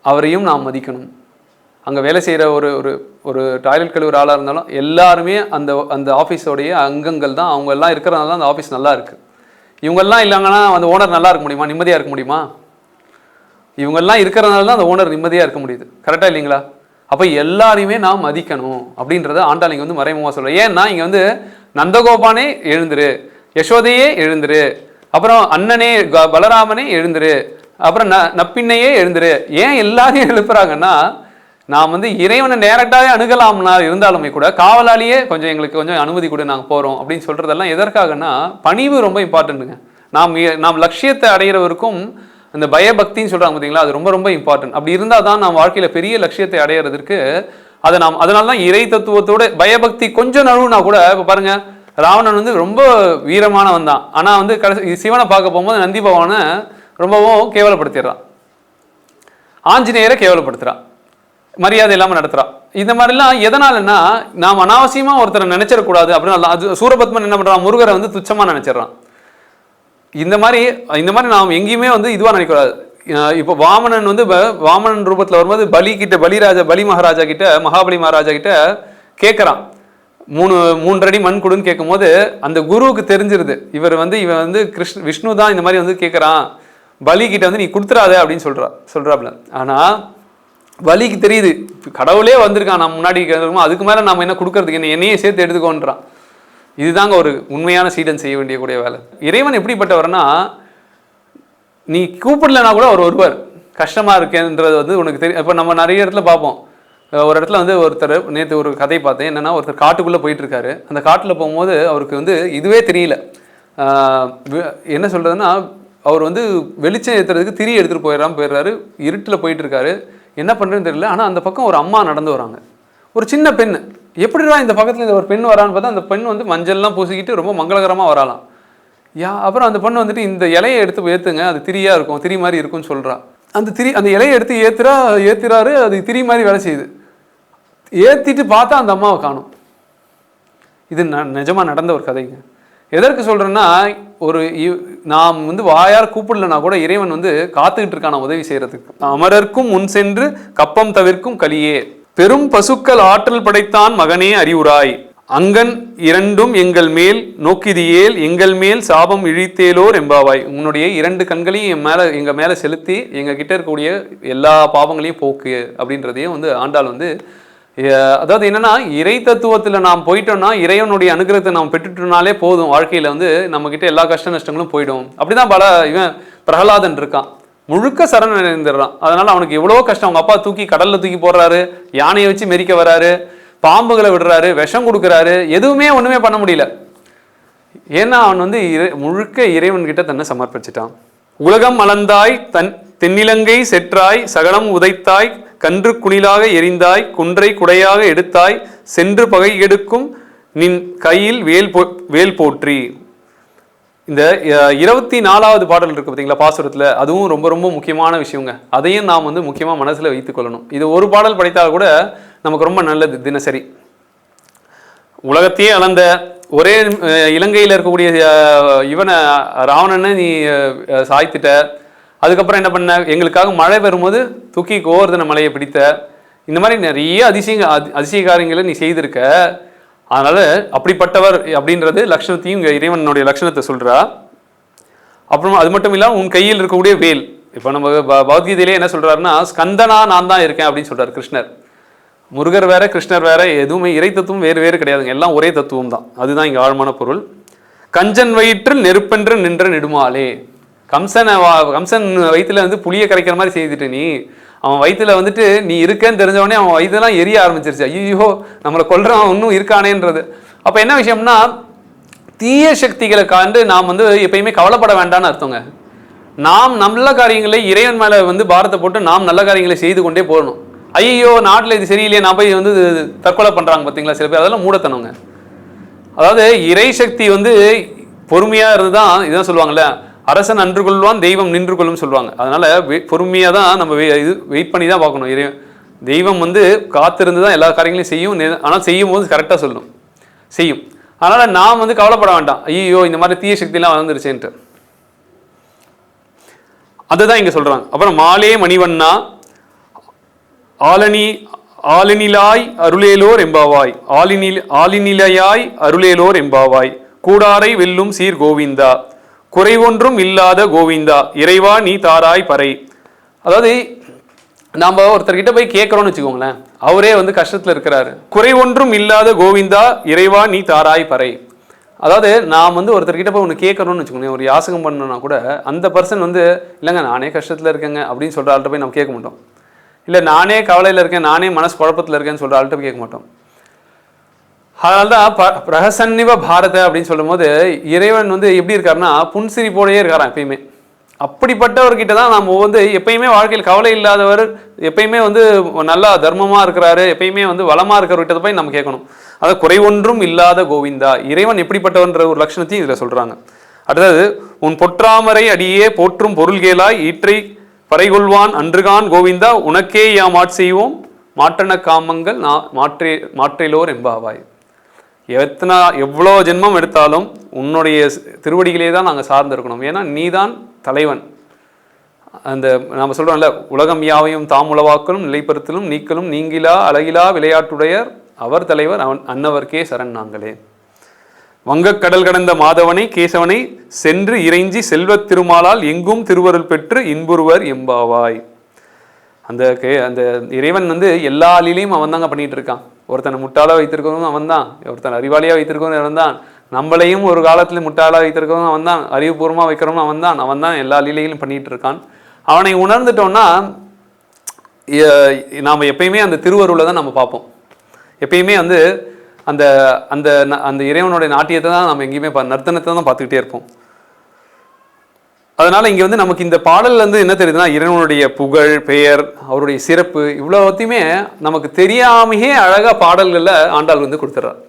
அவரையும் நாம் மதிக்கணும். அங்கே வேலை செய்கிற ஒரு டாய்லெட் கழுவுற ஆளாக இருந்தாலும் எல்லாருமே அந்த ஆஃபீஸோடைய அங்கங்கள் தான். அவங்க எல்லாம் இருக்கிறனால தான் அந்த ஆஃபீஸ் நல்லா இருக்குது. இவங்கெல்லாம் இல்லைங்கன்னா அந்த ஓனர் நல்லா இருக்க முடியுமா? நிம்மதியாக இருக்க முடியுமா? இவங்கெல்லாம் இருக்கிறனால தான் அந்த ஓனர் நிம்மதியாக இருக்க முடியுது. கரெக்டாக இல்லைங்களா? அப்போ எல்லாரையுமே நாம் மதிக்கணும் அப்படின்றத ஆண்டாள் இங்கே வந்து மறைமுகமாக சொல்கிறேன். ஏன்னா இங்கே வந்து நந்தகோபானே எழுந்துரு, யசோதையே எழுந்துரு, அப்புறம் அண்ணனே பலராமனே எழுந்துரு, அப்புறம் நப்பின்னையே எழுந்துரு. ஏன் எல்லாரையும் எழுப்புறாங்கன்னா, நாம் வந்து இறைவனை நேரட்டாவே அணுகலாம்னா இருந்தாலுமே கூட காவலாளியே எங்களுக்கு கொஞ்சம் அனுமதி கூட நாங்கள் போகிறோம் அப்படின்னு சொல்கிறதெல்லாம் எதற்காகனா பணிவு ரொம்ப இம்பார்ட்டண்ட்டுங்க. நாம் லட்சியத்தை அடைகிறவருக்கும் அந்த பயபக்தின்னு சொல்கிறாங்க பார்த்தீங்களா, அது ரொம்ப ரொம்ப இம்பார்ட்டன்ட். அப்படி இருந்தால் தான் நாம் வாழ்க்கையில் பெரிய லட்சியத்தை அடையிறதுக்கு அதை அதனால தான் இறை தத்துவத்தோட பயபக்தி கொஞ்சம் நழுவுனா கூட. இப்போ பாருங்க, ராவணன் வந்து ரொம்ப வீரமானவன் தான், ஆனால் வந்து கடைசி சிவனை பார்க்க போகும்போது நந்தி பகவானை ரொம்பவும் கேவலப்படுத்திடுறான், ஆஞ்சநேயரை கேவலப்படுத்துறான், மரியாதை இல்லாமல் நடத்துறான். இந்த மாதிரிலாம் எதனாலன்னா நாம் அனாவசியமாக ஒருத்தரை நினைச்சிடக்கூடாது அப்படின்னு. அது சூரபத்மன் என்ன பண்ணுறான், முருகரை வந்து துச்சமாக நினைச்சிடறான். இந்த மாதிரி நாம் எங்கேயுமே வந்து இதுவாக நினைக்கக்கூடாது. இப்போ வாமனன் வந்து வாமனன் ரூபத்தில் வரும்போது பலி மகாராஜா கிட்ட, மகாபலி மகாராஜா கிட்ட கேட்குறான், 3 அடி மண் கொடுன்னு கேட்கும் போது அந்த குருவுக்கு தெரிஞ்சிருது இவன் வந்து விஷ்ணு தான் இந்த மாதிரி வந்து கேட்குறான், பலி கிட்ட வந்து நீ கொடுத்துறாத அப்படின்னு சொல்றாப்புல. ஆனால் பலிக்கு தெரியுது கடவுளே வந்திருக்கான் நம்ம முன்னாடி, அதுக்கு மேலே நம்ம என்ன கொடுக்கறதுக்கு, என்னையே சேர்த்து எடுத்துக்கோன்றான். இதுதாங்க ஒரு உண்மையான சீடன் செய்ய வேண்டிய வேலை. இறைவன் எப்படிப்பட்டவர்னா, நீ கூப்பிடலனா கூட அவர் ஒருவர் கஷ்டமாக இருக்கேன்றது வந்து உனக்கு தெரியும். இப்போ நம்ம நிறைய இடத்துல பார்ப்போம். ஒரு இடத்துல வந்து ஒருத்தர், நேற்று ஒரு கதை பார்த்தேன், என்னென்னா ஒருத்தர் காட்டுக்குள்ளே போயிட்டு இருக்காரு. அந்த காட்டில் போகும்போது அவருக்கு வந்து இதுவே தெரியல, என்ன சொல்கிறதுன்னா, அவர் வந்து வெளிச்சம் ஏற்றுறதுக்கு திரி எடுத்துகிட்டு போயிடுறாரு. இருட்டில் போயிட்டு இருக்காரு, என்ன பண்ணுறதுன்னு தெரியல. ஆனால் அந்த பக்கம் ஒரு அம்மா நடந்து வராங்க, ஒரு சின்ன பெண். எப்படிடா இந்த பக்கத்தில் இந்த ஒரு பெண் வரான்னு பார்த்தா அந்த பெண் வந்து மஞ்சள்லாம் பூசிக்கிட்டு ரொம்ப மங்களகரமாக வராலாம். அப்புறம் அந்த பெண் வந்துட்டு இந்த இலையை எடுத்து ஏற்றுங்க, அது திரியாக இருக்கும், திரி மாதிரி இருக்கும்னு சொல்கிறா. அந்த இலையை எடுத்து ஏற்றுறாரு, அது திரி மாதிரி வேலை செய்யுது. ஏற்றிட்டு பார்த்தா அந்த அம்மாவை காணும். இது நிஜமாக நடந்த ஒரு கதைங்க. எதற்கு சொல்கிறேன்னா, நாம் வந்து வாயார் கூப்பிடலனா கூட இறைவன் வந்து காத்துக்கிட்டு இருக்கான உதவி செய்கிறதுக்கு. அமரர்க்கும் முன் சென்று கப்பம் தவிர்க்கும் கலியே, பெரும் பசுக்கள் ஆற்றல் படைத்தான் மகனே அறிவுராய், அங்கன் 2 எங்கள் மேல் நோக்கிதியேல் எங்கள் மேல் சாபம் இழித்தேலோர் எம்பாவாய். உன்னுடைய 2 கண்களையும் எங்கள் மேலே செலுத்தி எங்கள் கிட்ட இருக்கக்கூடிய எல்லா பாவங்களையும் போக்கு அப்படின்றதையும் வந்து ஆண்டாள் வந்து, அதாவது என்னன்னா, இறை தத்துவத்தில் நாம் போயிட்டோம்னா, இறைவனுடைய அனுகிரகத்தை நாம் பெற்றுட்டோம்னாலே போதும், வாழ்க்கையில் வந்து நம்மக்கிட்ட எல்லா கஷ்ட நஷ்டங்களும் போயிடும். அப்படிதான் இவன் பிரகலாதன் இருக்கான், முழுக்க சரணடைந்துடுறான். அதனால அவனுக்கு எவ்வளவோ கஷ்டம். அவங்க அப்பா தூக்கி கடல்ல தூக்கி போடுறாரு, யானையை வச்சு மெரிக்க வராரு, பாம்புகளை விடுறாரு, விஷம் கொடுக்குறாரு, எதுவுமே ஒன்றுமே பண்ண முடியல. ஏன்னா அவன் வந்து முழுக்க இறைவன்கிட்ட தன்னை சமர்ப்பிச்சிட்டான். உலகம் அளந்தாய், தென்னிலங்கை செற்றாய், சகலம் உதைத்தாய், கன்று குணிலாக எரிந்தாய், குன்றை குடையாக எடுத்தாய், சென்று பகை எடுக்கும் நின் கையில் வேல் போற்றி. இந்த 24வது பாடல் இருக்கு பார்த்தீங்களா பாசுரத்தில், அதுவும் ரொம்ப ரொம்ப முக்கியமான விஷயங்க. அதையும் நாம் வந்து முக்கியமாக மனசில் வைத்துக் கொள்ளணும். இது ஒரு பாடல் படித்தால் கூட நமக்கு ரொம்ப நல்லது தினசரி. உலகத்தையே அளந்த ஒரே இலங்கையில் இருக்கக்கூடிய இவனை ராவணனை நீ சாய்த்திட்ட. அதுக்கப்புறம் என்ன பண்ண, எங்களுக்காக மழை வரும்போது தூக்கி கோவர்தன மலையை பிடித்த. இந்த மாதிரி நிறைய அதிசய காரியங்களை நீ செய்திருக்க. அதனால அப்படிப்பட்டவர் அப்படின்றது லட்சணத்தையும் இங்கே இறைவனுடைய லட்சணத்தை சொல்றா. அப்புறம் அது மட்டும் இல்லாமல் உன் கையில் இருக்கக்கூடிய வேல். இப்போ நம்ம பகவத்கீதையிலே என்ன சொல்றாருன்னா, ஸ்கந்தனா நான் தான் இருக்கேன் அப்படின்னு சொல்றாரு கிருஷ்ணர். முருகர் வேற கிருஷ்ணர் வேற, எதுவுமே இறை தத்துவம் வேறு வேறு கிடையாதுங்க, எல்லாம் ஒரே தத்துவம் தான். அதுதான் இங்கே ஆழமான பொருள். கஞ்சன் வயிற்றில் நெருப்பென்று நின்ற நெடுமாலே. கம்சன் வயிற்றுல வந்து புளியை கரைக்கிற மாதிரி செய்துட்டு நீ, அவன் வயிற்றுல வந்துட்டு நீ இருக்கேன்னு தெரிஞ்சவொடனே அவன் வயிற்றுலாம் எரிய ஆரம்பிச்சிருச்சு. ஐயோ நம்மளை கொல்றான் இன்னும் இருக்கானேன்றது. அப்போ என்ன விஷயம்னா, தீய சக்திகளை காண்டு நாம் வந்து எப்பயுமே கவலைப்பட வேண்டாம்னு அர்த்தங்க. நாம் நல்ல காரியங்களை இறைவன் மேலே வந்து பாரத்தை போட்டு நாம் நல்ல காரியங்களை செய்து கொண்டே போகணும். ஐயோ நாட்டில் இது சரியில்லையே, நான் போய் வந்து தற்கொலை பண்ணுறாங்க பார்த்தீங்களா சில பேர், அதெல்லாம் மூடத்தனங்க. அதாவது இறை சக்தி வந்து பொறுமையாக இருந்து தான், இதான் சொல்லுவாங்கல்ல, அரசன் அன்று கொள்வான், தெய்வம் நின்று கொள்ளும் சொல்லுவாங்க. அதனால பொறுமையாக தான் நம்ம வெயிட் பண்ணி தான் பார்க்கணும். தெய்வம் வந்து காத்திருந்து தான் எல்லா காரியங்களையும் செய்யும். ஆனால் செய்யும் போது கரெக்டாக சொல்லணும், செய்யும். அதனால் நாம் வந்து கவலைப்பட வேண்டாம், ஐயோ இந்த மாதிரி தீய சக்தியெல்லாம் வந்துருச்சேன்ட்டு. அதுதான் இங்கே சொல்கிறாங்க. அப்புறம் மாலே மணிவண்ணா ஆளினிலாய் அருளேலோர் எம்பாவாய், ஆளினிலையாய் அருளேலோர் எம்பாவாய், கூடாரை வெல்லும் சீர் கோவிந்தா, குறைவொன்றும் இல்லாத கோவிந்தா, இறைவா நீ தாராய் பறை. அதாவது நாம் ஒருத்தர்கிட்ட போய் கேட்குறோன்னு வச்சுக்கோங்களேன், அவரே வந்து கஷ்டத்தில் இருக்கிறாரு. குறைவொன்றும் இல்லாத கோவிந்தா, இறைவா நீ தாராய் பறை. அதாவது நாம் வந்து ஒருத்தர்கிட்ட போய் ஒன்று கேட்குறோன்னு வச்சுக்கோங்களேன், ஒரு யாசகம் பண்ணணும்னா கூட அந்த பர்சன் வந்து இல்லைங்க நானே கஷ்டத்தில் இருக்கேங்க அப்படின்னு சொல்கிற ஆள்கிட்ட போய் நம்ம கேட்க மாட்டோம். இல்லை நானே கவலையில் இருக்கேன், நானே மனசு குழப்பத்தில் இருக்கேன்னு சொல்கிற ஆள்கிட்ட போய் கேட்க மாட்டோம். அதனால தான் பிரகசன்னிவ பாரத அப்படின்னு சொல்லும் போது இறைவன் வந்து எப்படி இருக்காருன்னா புன்சிரிப்போடையே இருக்காராம் எப்பயுமே. அப்படிப்பட்டவர்கிட்ட தான் நம்ம வந்து எப்பயுமே வாழ்க்கையில் கவலை இல்லாதவர், எப்பயுமே வந்து நல்லா தர்மமாக இருக்கிறாரு, எப்பயுமே வந்து வளமாக இருக்கிறவர்கிட்ட போய் நம்ம கேட்கணும். அதாவது குறைவொன்றும் இல்லாத கோவிந்தா, இறைவன் எப்படிப்பட்டவன்ற ஒரு லட்சணத்தையும் இதில் சொல்கிறாங்க. அடுத்தது உன் பொற்றாமரை அடியே போற்றும் பொருள்கேளாய் ஈற்றை பறைகொள்வான் அன்றுகான் கோவிந்தா, உனக்கே யாம் செய்வோம் மாற்றன காமங்கள் மாற்றிலோர் எம்பாவாய். எவ்வளோ ஜென்மம் எடுத்தாலும் உன்னுடைய திருவடிகளே தான் நாங்கள் சார்ந்து இருக்கணும். ஏன்னா நீ தான் தலைவன். அந்த நாம் சொல்கிறோம்ல, உலகம் யாவையும் தாம் உளவாக்கலும் நிலைப்படுத்தலும் நீக்கலும் நீங்கிலா அழகிலா விளையாட்டுடையர் அவர் தலைவர் அன்னவர்க்கே சரண் நாங்களே. வங்கக்கடல் கடந்த மாதவனை கேசவனை சென்று இறைஞ்சி செல்வத் திருமாலால் எங்கும் திருவருள் பெற்று இன்புறுவர் எம்பாவாய். அந்த இறைவன் வந்து எல்லா அலிலையும் அவன் தாங்க பண்ணிட்டு இருக்கான். ஒருத்தனை முட்டாளாக வைத்திருக்கிறவங்க அவன் தான், ஒருத்தனை அறிவாளியாக வைத்திருக்கிறவங்க அவன் தான், நம்மளையும் ஒரு காலத்தில் முட்டாளாக வைத்திருக்கிறவங்க அவன் தான், அறிவுபூர்வமாக வைக்கிறவங்க அவன் தான் எல்லா லீலைகளும் பண்ணிட்டு இருக்கான். அவனை உணர்ந்துட்டோம்னா நாம் எப்பயுமே அந்த திருவருளை தான் நம்ம பார்ப்போம். எப்பயுமே வந்து அந்த அந்த அந்த இறைவனுடைய நாட்டியத்தை தான் நம்ம எங்கேயுமே நர்த்தனத்தை தான் பார்த்துக்கிட்டே இருப்போம். அதனால இங்கே வந்து நமக்கு இந்த பாடல்ல இருந்து என்ன தெரியுதுன்னா, இறைவனுடைய புகழ் பெயர் அவருடைய சிறப்பு இவ்வளோத்தையுமே நமக்கு தெரியாமையே அழகாக பாடல்களில் ஆண்டாள் வந்து கொடுத்துட்றார்.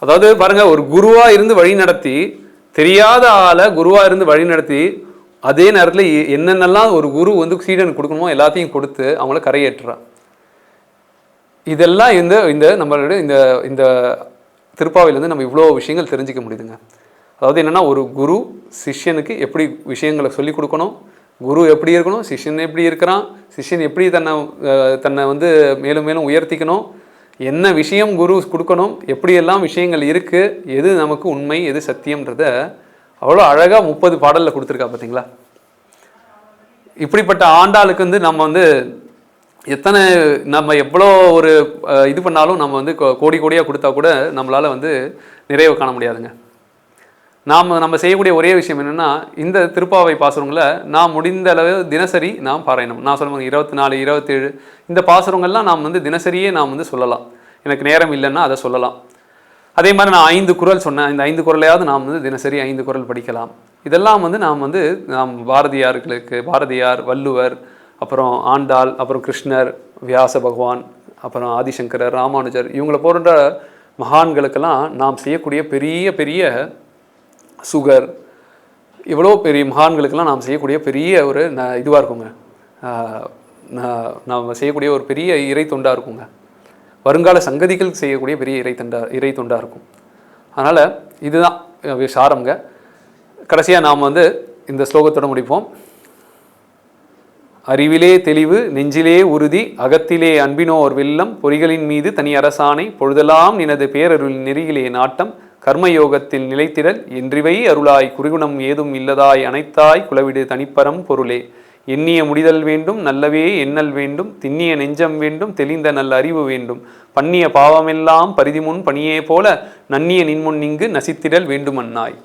அதாவது பாருங்க, ஒரு குருவா இருந்து வழி நடத்தி, தெரியாத ஆளை குருவா இருந்து வழி நடத்தி, அதே நேரத்தில் என்னென்னலாம் ஒரு குரு வந்து சீடனுக்கு கொடுக்கணுமோ எல்லாத்தையும் கொடுத்து அவங்கள கரையேற்றுறான். இதெல்லாம் இந்த இந்த நம்மளுடைய இந்த இந்த திருப்பாவையிலேருந்து நம்ம இவ்வளோ விஷயங்கள் தெரிஞ்சிக்க முடியுதுங்க. அதாவது என்னென்னா, ஒரு குரு சிஷ்யனுக்கு எப்படி விஷயங்களை சொல்லிக் கொடுக்கணும், குரு எப்படி இருக்கணும், சிஷ்யன் எப்படி இருக்கிறான், சிஷ்யன் எப்படி தன்னை வந்து மேலும் மேலும் உயர்த்திக்கணும், என்ன விஷயம் குரு கொடுக்கணும், எப்படியெல்லாம் விஷயங்கள் இருக்குது, எது நமக்கு உண்மை எது சத்தியம்ன்றத அவ்வளோ அழகாக 30 பாடலில் கொடுத்துருக்கா பார்த்தீங்களா. இப்படிப்பட்ட ஆண்டாளுக்கு வந்து நம்ம வந்து நம்ம எவ்வளோ ஒரு இது பண்ணாலும் நம்ம வந்து கோடி கோடியாக கொடுத்தா கூட நம்மளால் வந்து நிறைவு காண முடியாதுங்க. நம்ம செய்யக்கூடிய ஒரே விஷயம் என்னென்னா, இந்த திருப்பாவை பாசுரங்களை நாம் முடிந்த அளவு தினசரி நாம் பாராயணம். நான் சொல்லுவாங்க 24, 27 இந்த பாசுரங்கள்லாம் நாம் வந்து தினசரியே நாம் வந்து சொல்லலாம். எனக்கு நேரம் இல்லைன்னா அதை சொல்லலாம். அதே மாதிரி நான் 5 குறள் சொன்னேன், இந்த 5 குறளையாவது நாம் வந்து தினசரி 5 குறள் படிக்கலாம். இதெல்லாம் வந்து நாம் பாரதியார்களுக்கு, பாரதியார், வள்ளுவர், அப்புறம் ஆண்டாள், அப்புறம் கிருஷ்ணர், வியாச பகவான், அப்புறம் ஆதிசங்கரர், ராமானுஜர் இவங்களை போன்ற மகான்களுக்கெல்லாம் நாம் செய்யக்கூடிய பெரிய பெரிய சுகர், இவ்வளோ பெரிய மகான்களுக்கெல்லாம் நாம் செய்யக்கூடிய பெரிய ஒரு இதுவாக இருக்குங்க. நாம் செய்யக்கூடிய ஒரு பெரிய இறை தொண்டாக இருக்குங்க. வருங்கால சங்கதிகளுக்கு செய்யக்கூடிய பெரிய இறை தொண்டாக இருக்கும். அதனால் இதுதான் சாரம்ங்க. கடைசியாக நாம் வந்து இந்த ஸ்லோகத்தோடு முடிப்போம். அறிவிலே தெளிவு நெஞ்சிலே உறுதி அகத்திலே அன்பினோர் வெள்ளம் பொறிகளின் மீது தனி அரசாணை பொழுதெல்லாம் நினது பேரருள் நெறியிலே நாட்டம் கர்மயோகத்தில் நிலைத்திடல் என்றிவை அருளாய் குறிகுணம் ஏதும் இல்லதாய் அனைத்தாய் குலவிடு தனிப்பரம் பொருளே எண்ணிய முடிதல் வேண்டும் நல்லவே எண்ணல் வேண்டும் திண்ணிய நெஞ்சம் வேண்டும் தெளிந்த நல்ல அறிவு வேண்டும் பண்ணிய பாவமெல்லாம் பரிதிமுன் பணியே போல நன்னிய நின்முன் இங்கு நசித்திடல் வேண்டுமன்னாய்.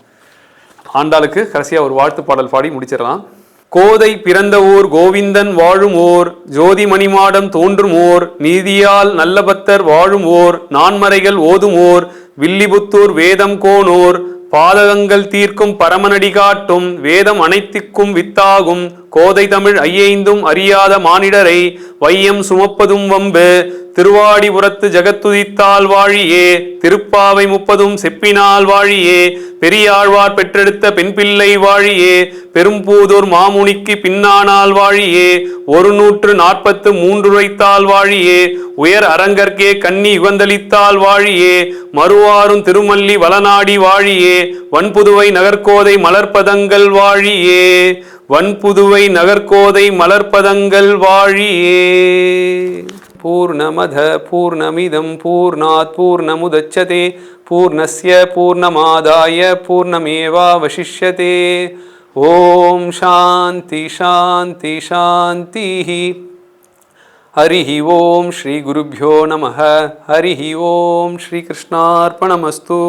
ஆண்டாளுக்கு கடைசியாக ஒரு வாழ்த்து பாடல் பாடி முடிச்சிடலாம். கோதை பிறந்த ஊர் கோவிந்தன் வாழும் ஓர் ஜோதி மணிமாடம் தோன்றும் ஓர் நீதியால் நல்லபத்தர் வாழும் ஓர் நான்மறைகள் ஓதும் ஓர் வில்லிபுத்தூர் வேதம் கோனோர் பாதகங்கள் தீர்க்கும் பரமனடி காட்டும் வேதம் அனைத்திற்கும் வித்தாகும் கோதை தமிழ் ஐயைந்தும் அறியாத மானிடரை வையம் சுமப்பதும் வம்பு. திருவாடிபுரத்து ஜகத்துதித்தால் வாழியே, திருப்பாவை 30 செப்பினால் வாழியே, பெரியாழ்வார் பெற்றெடுத்த பெண் பிள்ளை வாழியே, பெரும்பூதூர் மாமுனிக்கு பின்னானால் வாழியே, 143 உரைத்தால் வாழியே, உயர் அரங்கற்கே கன்னி யுகந்தளித்தால் வாழியே, மறுவாரும் திருமல்லி வளநாடி வாழியே, வன்புதுவை நகர்கோதை மலர்பதங்கள் வாழியே, வன்புதுவை நகர்கோதை மலர்பதங்கள் வாழியே. பூர்ணமத பூர்ணமிதம் பூர்ணாத் பூர்ணமுதச்யதே பூர்ணஸ்ய பூர்ணமாதாய பூர்ணமேவாவசிஷ்யதே. ஓம் சாந்தி சாந்தி சாந்தி. ஹரிஹி ஓம் ஸ்ரீ குருப்யோ நமஹ. ஹரிஹி ஓம் ஸ்ரீ கிருஷ்ணார்ப்பணமஸ்து.